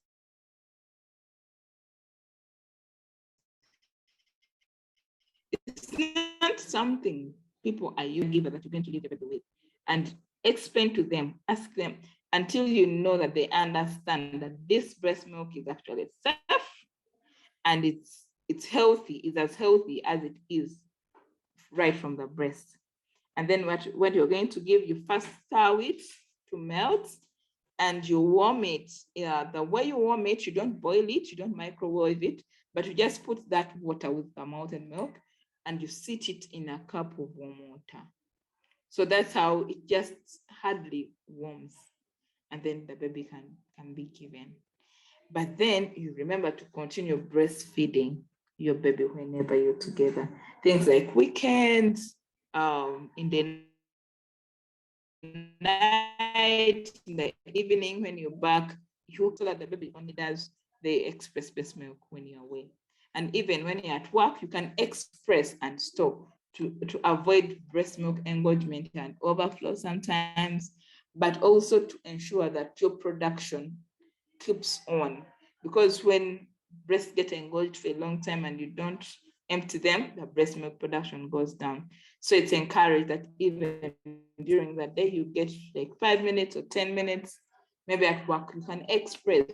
It's not something people are you giver that you're going to leave the baby with. And explain to them, ask them until you know that they understand that this breast milk is actually safe and it's healthy, it's as healthy as it is right from the breast. And then what you're going to give, you first stir it to melt and you warm it. The way you warm it, you don't boil it, you don't microwave it, but you just put that water with the malted milk and you sit it in a cup of warm water. So that's how it just hardly warms. And then the baby can be given. But then you remember to continue breastfeeding your baby whenever you're together. Things like weekends, in the night, in the evening when you're back, you so that the baby only does the express breast milk when you're away. And even when you're at work, you can express and stop to avoid breast milk engorgement and overflow sometimes, but also to ensure that your production keeps on. Because when breasts get engorged for a long time and you don't empty them, the breast milk production goes down. So it's encouraged that even during the day, you get like 5 minutes or 10 minutes, maybe at work, you can express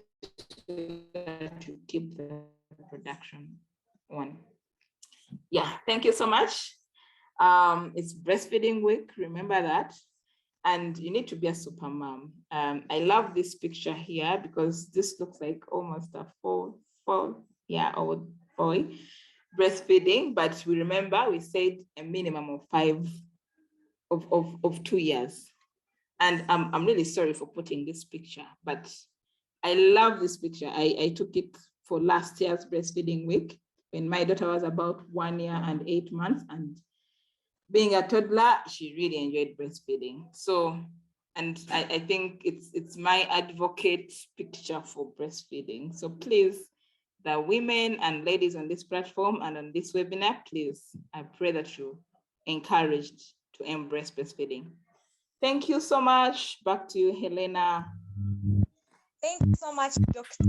so that you keep the production on. Yeah, thank you so much. It's breastfeeding week, remember that. And you need to be a super mom. I love this picture here because this looks like almost a four-year-old boy breastfeeding, but we remember we said a minimum of 2 years. And I'm really sorry for putting this picture, but I love this picture. I took it for last year's breastfeeding week when my daughter was about 1 year and 8 months, and being a toddler, she really enjoyed breastfeeding. So, and I think it's my advocate picture for breastfeeding. So please, the women and ladies on this platform and on this webinar, please, I pray that you encouraged to embrace breastfeeding. Thank you so much. Back to you, Helena. Thank you so much, Dr.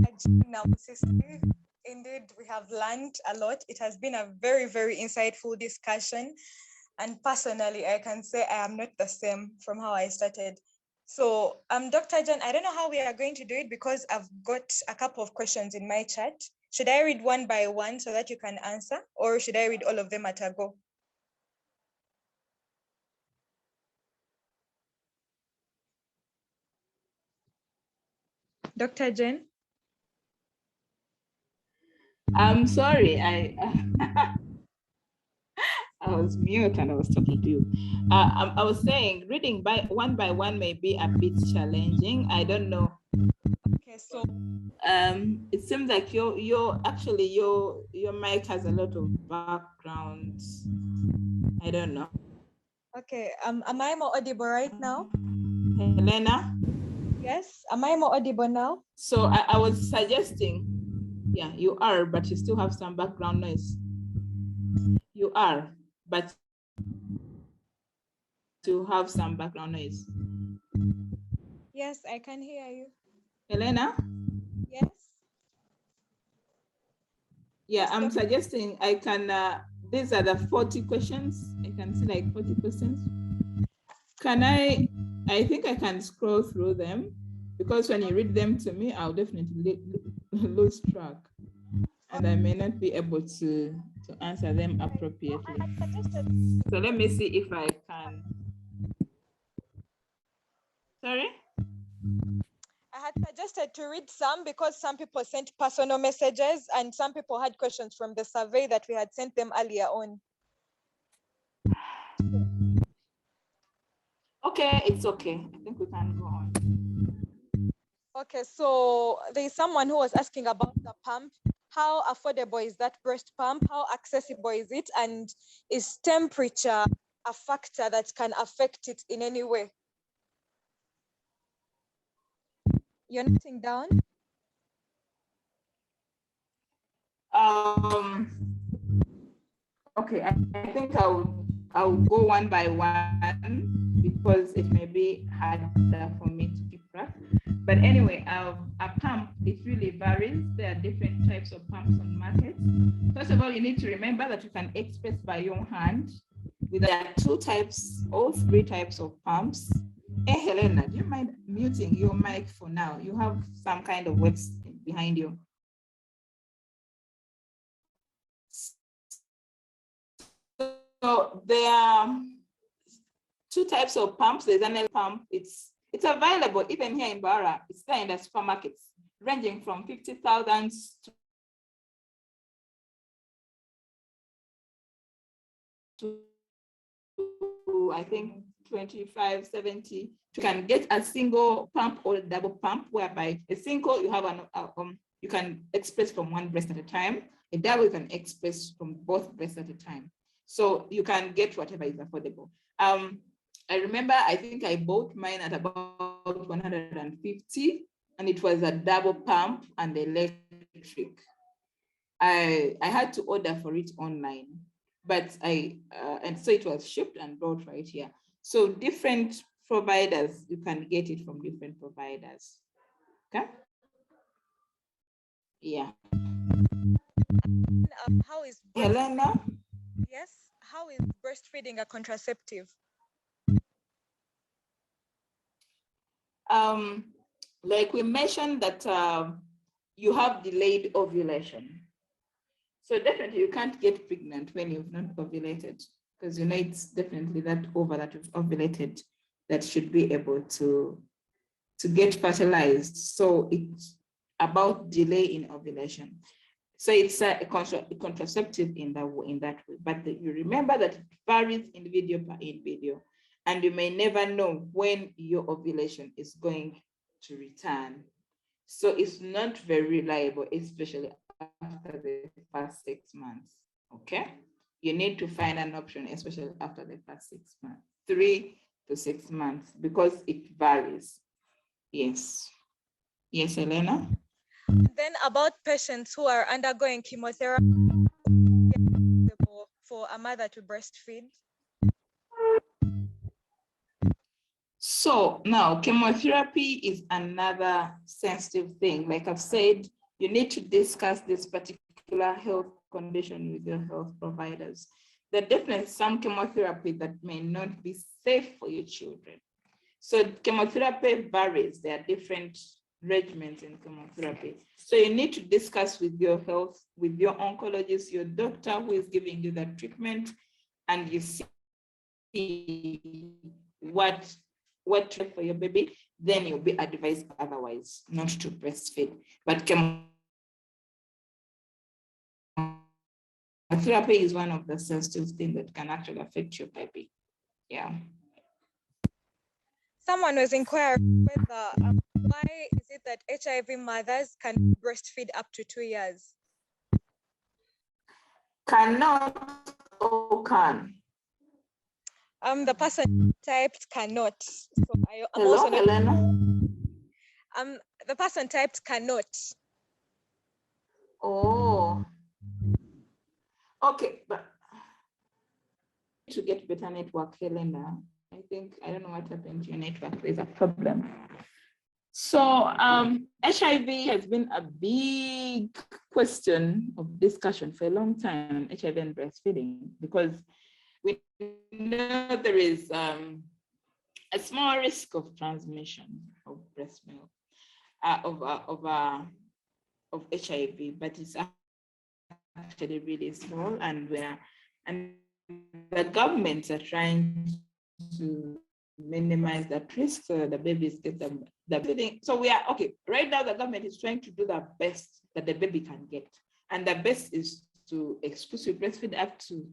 Namusisi. Indeed, we have learned a lot. It has been a very, very insightful discussion. And personally, I can say I am not the same from how I started. So, Dr. John, I don't know how we are going to do it because I've got a couple of questions in my chat. Should I read one by one so that you can answer, or should I read all of them at a go? Dr. Jen? I'm sorry, was mute and I was talking to you. I was saying reading by one may be a bit challenging. I don't know. Okay, so it seems like your mic has a lot of background. I don't know. okay, am I more audible right now? Helena? Yes, am I more audible now? So I was suggesting, yeah, you are, but you still have some background noise. You are, but you have some background noise. Yes, I can hear you. Helena? Yes. Yeah, Yes, I'm Dr. suggesting I can, these are the 40 questions. I can see like 40 questions. Can I think I can scroll through them, because when you read them to me, I'll definitely lose track and I may not be able to answer them appropriately. So let me see if I can. Sorry? I had suggested to read some because some people sent personal messages and some people had questions from the survey that we had sent them earlier on. Okay, it's okay. I think we can go on. Okay, so there's someone who was asking about the pump. How affordable is that breast pump? How accessible is it? And is temperature a factor that can affect it in any way? You're noting down? Okay, I think I'll go one by one because it may be harder for me to keep track. But anyway, a pump, it really varies. There are different types of pumps on market. First of all, you need to remember that you can express by your hand. There are two types or three types of pumps. Hey, Helena, do you mind muting your mic for now? You have some kind of waves behind you. So there are two types of pumps. There's an L pump. It's available even here in Mbarara. It's there in the supermarkets, ranging from 50,000 to I think 25, 70. You can get a single pump or a double pump, whereby a single you have you can express from one breast at a time. A double you can express from both breasts at a time. So you can get whatever is affordable. I remember, I think I bought mine at about 150, and it was a double pump and electric. I had to order for it online, but and so it was shipped and brought right here. So different providers, you can get it from different providers. Okay. Yeah. How is Helena? Yes. How is breastfeeding a contraceptive? Like we mentioned that you have delayed ovulation. So definitely you can't get pregnant when you've not ovulated, because you know it's definitely that over that you've ovulated that should be able to get fertilized. So it's about delay in ovulation. So it's a contraceptive in that way. But you remember that it varies individual per individual, and you may never know when your ovulation is going to return. So it's not very reliable, especially after the first 6 months. Okay, you need to find an option, especially after the first 6 months, 3 to 6 months, because it varies. Yes. Yes, Elena. Then about patients who are undergoing chemotherapy for a mother to breastfeed. So now chemotherapy is another sensitive thing. Like I've said, you need to discuss this particular health condition with your health providers. There are definitely some chemotherapy that may not be safe for your children. So chemotherapy varies. There are different regimens in chemotherapy. So you need to discuss with your health, with your oncologist, your doctor who is giving you that treatment, and you see what for your baby, then you'll be advised otherwise not to breastfeed. But therapy is one of the sensitive things that can actually affect your baby. Yeah. Someone was inquiring whether why is it that HIV mothers can breastfeed up to 2 years? Cannot or can? The person typed cannot. So I'm Hello, also not, Helena. the person typed cannot. Oh. Okay, but to get better network, Helena. I don't know what happened to your network. There's a problem. So HIV has been a big question of discussion for a long time, HIV and breastfeeding, because we know there is a small risk of transmission of breast milk, of HIV, but it's actually really small, and the governments are trying to minimize that risk so that the babies get the feeding. So we are okay. Right now, the government is trying to do the best that the baby can get. And the best is to exclusive breastfeed up to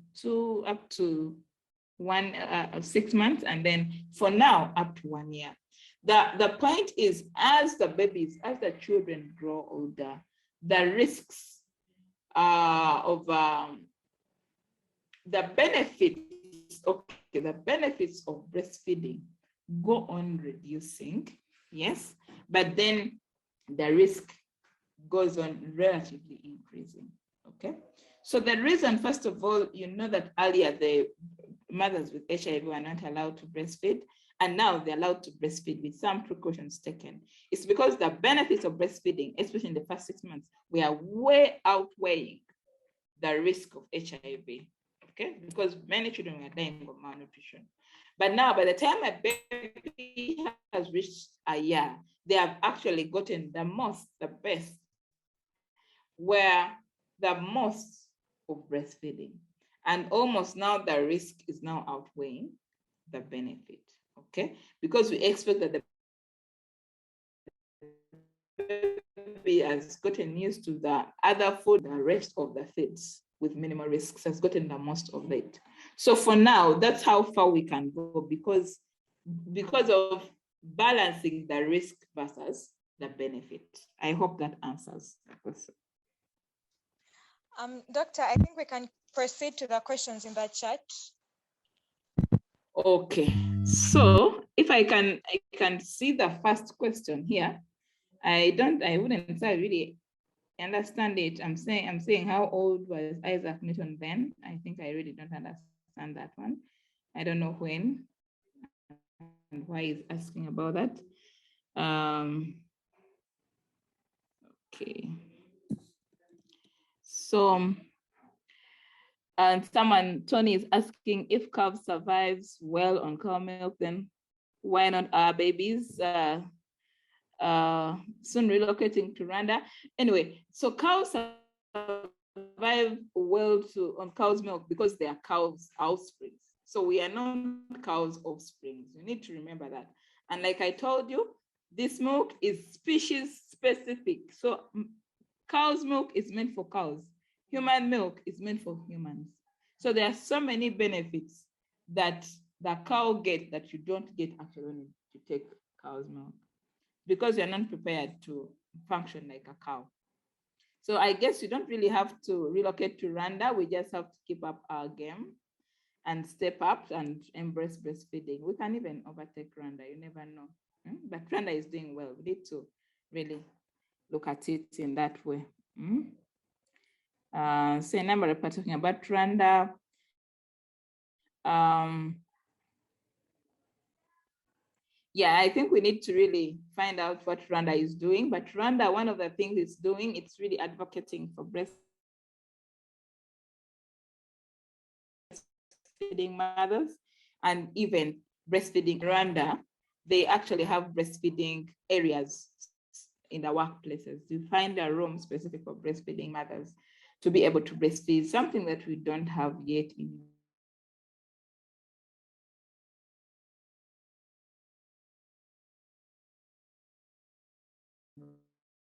6 months, and then for now up to 1 year. The point is, as the children grow older, the risks of the benefits of breastfeeding go on reducing, yes, but then the risk goes on relatively increasing, okay? So the reason, first of all, you know that earlier the mothers with HIV were not allowed to breastfeed, and now they're allowed to breastfeed with some precautions taken. It's because the benefits of breastfeeding, especially in the first 6 months, were way outweighing the risk of HIV, okay? Because many children were dying of malnutrition. But now, by the time a baby has reached a year, they have actually gotten the best of breastfeeding. And almost now the risk is now outweighing the benefit, okay? Because we expect that the baby has gotten used to the other food, the rest of the feeds with minimal risks has gotten the most of it. So for now, that's how far we can go because of balancing the risk versus the benefit. I hope that answers the question. Doctor, I think we can proceed to the questions in the chat. Okay, so if I can see the first question here. I wouldn't say I really understand it. I'm saying how old was Isaac Newton then? I think I really don't understand that one. I don't know when and why he's asking about that. Okay. So, and Tony is asking if calf survives well on cow milk, then why not our babies? Soon relocating to Rwanda. Anyway, so cows survive well on cow's milk because they are cows' offsprings. So we are not cows' offsprings. You need to remember that. And like I told you, this milk is species specific. So cow's milk is meant for cows. Human milk is meant for humans. So there are so many benefits that the cow gets that you don't get actually when you take cow's milk, because you're not prepared to function like a cow. So I guess you don't really have to relocate to Rwanda. We just have to keep up our game and step up and embrace breastfeeding. We can even overtake Rwanda, you never know. But Rwanda is doing well. We need to really look at it in that way. Say number of talking about Rwanda. Yeah, I think we need to really find out what Rwanda is doing. But Rwanda, one of the things it's doing, it's really advocating for breastfeeding mothers, and even breastfeeding Rwanda. They actually have breastfeeding areas in the workplaces. You find a room specific for breastfeeding mothers to be able to breastfeed, something that we don't have yet in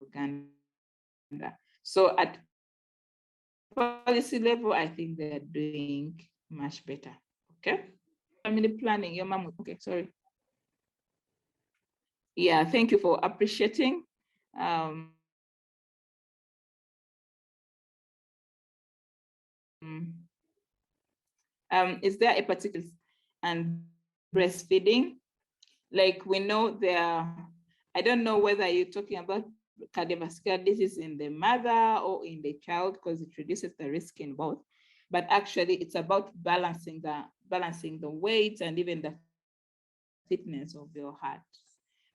Uganda. So at policy level, I think they're doing much better. Okay. Family planning, your mom, okay, sorry. Yeah, thank you for appreciating. Is there a particular and breastfeeding? Like we know there, I don't know whether you're talking about cardiovascular disease in the mother or in the child, because it reduces the risk in both. But actually, it's about balancing the weight and even the fitness of your heart.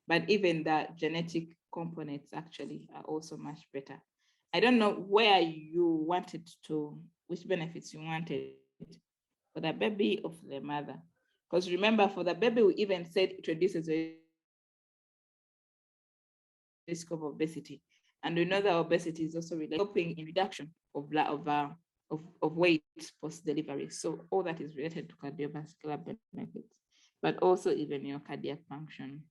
But even the genetic components actually are also much better. I don't know where you wanted to, which benefits you wanted for the baby of the mother. Because remember, for the baby, we even said it reduces the risk of obesity. And we know that obesity is also helping in reduction of weight post-delivery. So all that is related to cardiovascular benefits, but also even your cardiac function.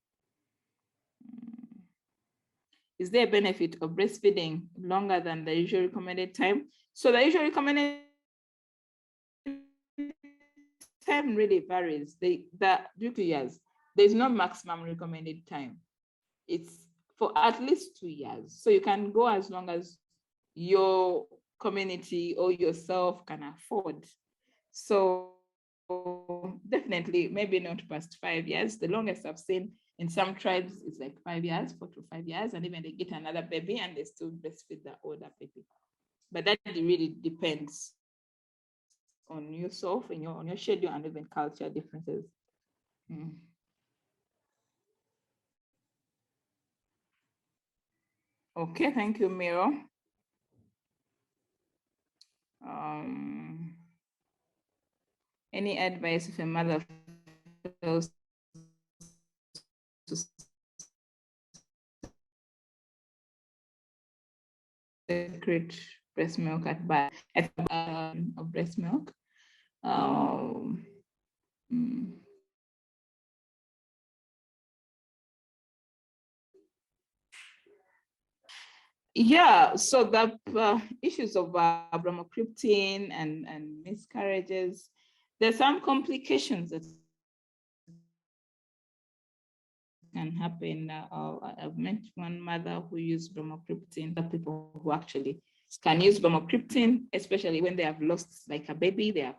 Is there a benefit of breastfeeding longer than the usual recommended time? So the usual recommended time really varies. Due to years, there's no maximum recommended time. It's for at least 2 years. So you can go as long as your community or yourself can afford. So definitely, maybe not past 5 years. The longest I've seen in some tribes is like 5 years, 4 to 5 years, and even they get another baby and they still breastfeed the older baby. But that really depends on yourself and on your schedule and even culture differences. Okay, thank you, Miro. Any advice if a mother fails to secrete breast milk at birth of breast milk? Yeah, so the issues of bromocriptine and miscarriages, there's some complications that can happen. I've met one mother who used bromocriptine. The people who actually can use bromocriptine, especially when they have lost like a baby, they have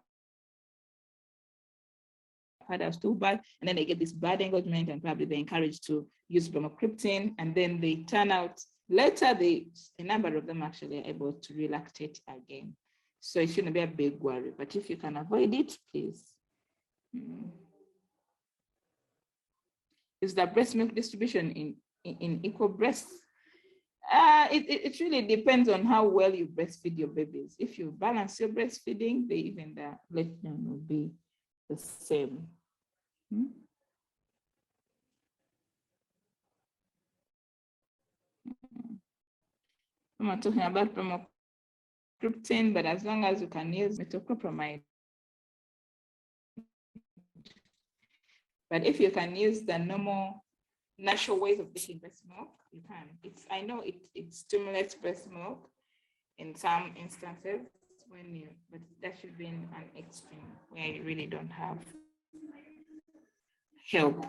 had a stillbirth, and then they get this bad engorgement, and probably they're encouraged to use bromocriptine, and then they turn out later, a number of them actually are able to relactate again. So it shouldn't be a big worry, but if you can avoid it, please. Is the breast milk distribution in equal breasts? It really depends on how well you breastfeed your babies. If you balance your breastfeeding, even the letdown will be the same. I'm talking about bromocriptine, but as long as you can use metoclopramide. But if you can use the normal natural ways of making breast milk, you can. I know it stimulates breast milk in some instances but that should be in an extreme where you really don't have help.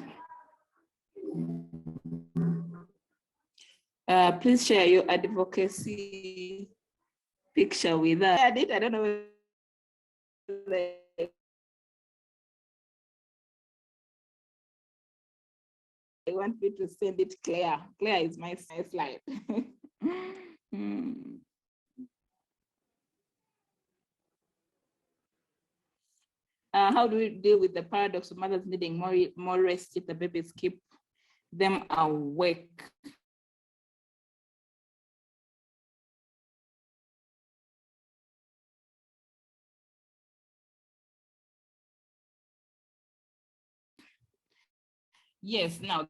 Please share your advocacy picture with us. I don't know whether I want me to send it Claire. Claire is my slide. How do we deal with the paradox of mothers needing more rest if the babies keep them awake? Yes, now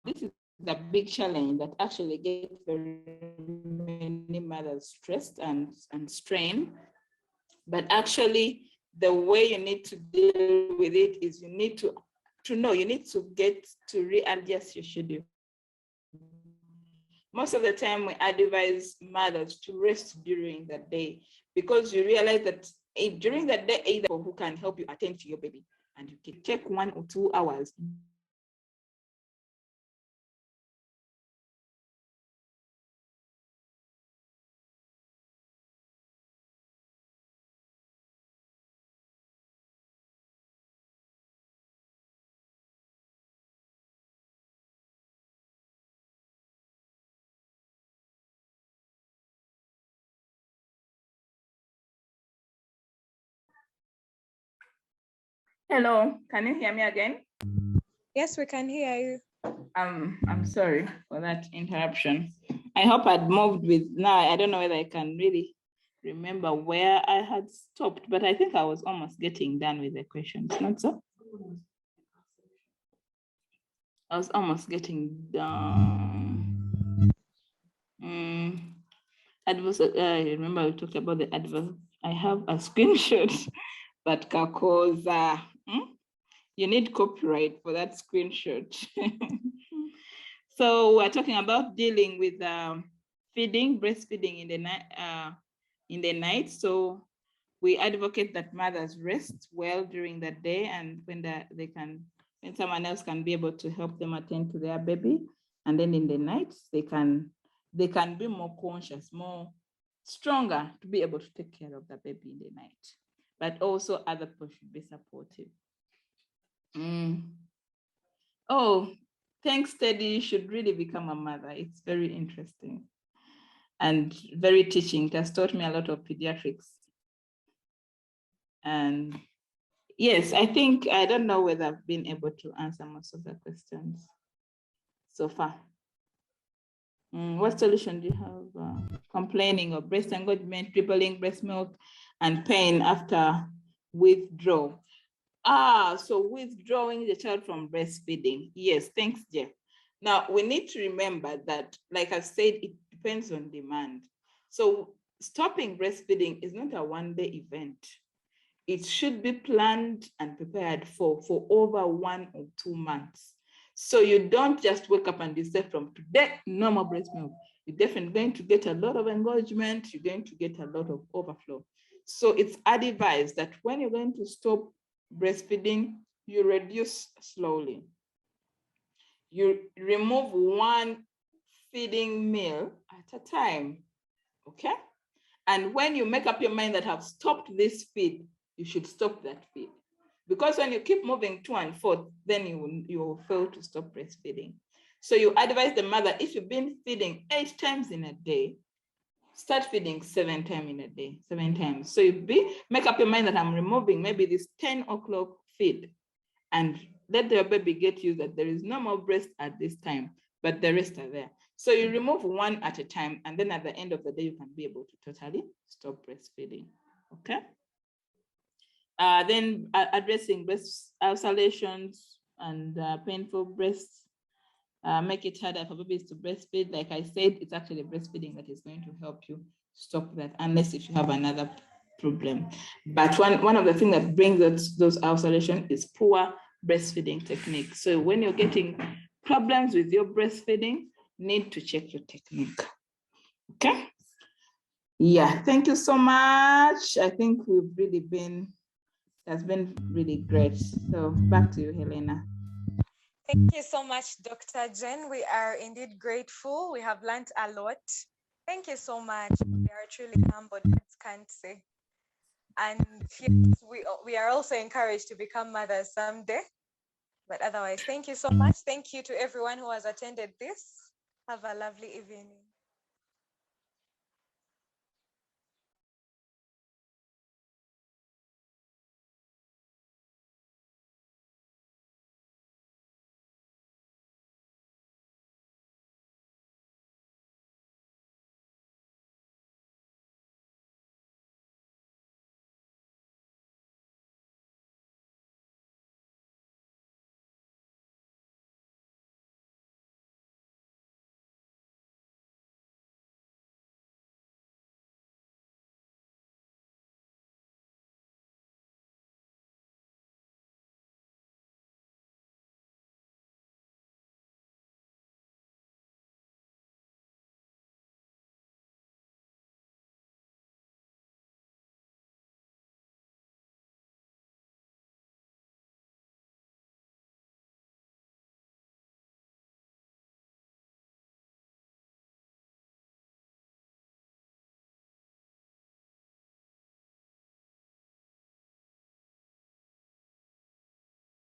this is the big challenge that actually gets very many mothers stressed and strained. But actually, the way you need to deal with it is you need to know, you need to get to readjust your schedule. most of the time we advise mothers to rest during the day, because you realize that during the day, either who can help you attend to your baby, and you can take 1 or 2 hours. Hello, can you hear me again? Yes, we can hear you. I'm sorry for that interruption. I hope I'd moved with now. I don't know whether I can really remember where I had stopped, but I think I was almost getting done with the questions, not so? I was almost getting done. I remember we talked about the adverse. I have a screenshot, but Kakoza, you need copyright for that screenshot. So we're talking about dealing with breastfeeding in the night. So we advocate that mothers rest well during the day, and when when someone else can be able to help them attend to their baby, and then in the night they can be more conscious, more stronger to be able to take care of the baby in the night. But also other people should be supportive. Oh, thanks, Teddy. You should really become a mother. It's very interesting and very teaching. It has taught me a lot of pediatrics. And yes, I don't know whether I've been able to answer most of the questions so far. What solution do you have? Complaining of breast engorgement, dribbling breast milk, and pain after withdrawal. So withdrawing the child from breastfeeding. Yes, thanks, Jeff. Now, we need to remember that, like I said, it depends on demand. So stopping breastfeeding is not a one-day event. It should be planned and prepared for over 1 or 2 months. So you don't just wake up and decide from today, no more breast milk. You're definitely going to get a lot of engorgement. You're going to get a lot of overflow. So it's advised that when you're going to stop breastfeeding, you reduce slowly. You remove 1 feeding meal at a time, okay? And when you make up your mind that I've stopped this feed, you should stop that feed. Because when you keep moving to and forth, then you will fail to stop breastfeeding. So you advise the mother, if you've been feeding 8 times in a day, start feeding 7 times in a day, 7 times. So you make up your mind that I'm removing maybe this 10 o'clock feed, and let your baby get used that there is no more breast at this time, but the rest are there. So you remove 1 at a time, and then at the end of the day, you can be able to totally stop breastfeeding, okay? Then addressing breast ulcerations and painful breasts, make it harder for babies to breastfeed. Like I said, it's actually breastfeeding that is going to help you stop that, unless if you have another problem. But one of the things that brings those ulcerations is poor breastfeeding technique. So when you're getting problems with your breastfeeding, need to check your technique. Okay? Yeah, thank you so much. I think has been really great. So back to you, Helena. Thank you so much, Dr. Jen. We are indeed grateful. We have learned a lot. Thank you so much. We are truly humbled, can't say. And yes, we are also encouraged to become mothers someday. But otherwise, thank you so much. Thank you to everyone who has attended this. Have a lovely evening.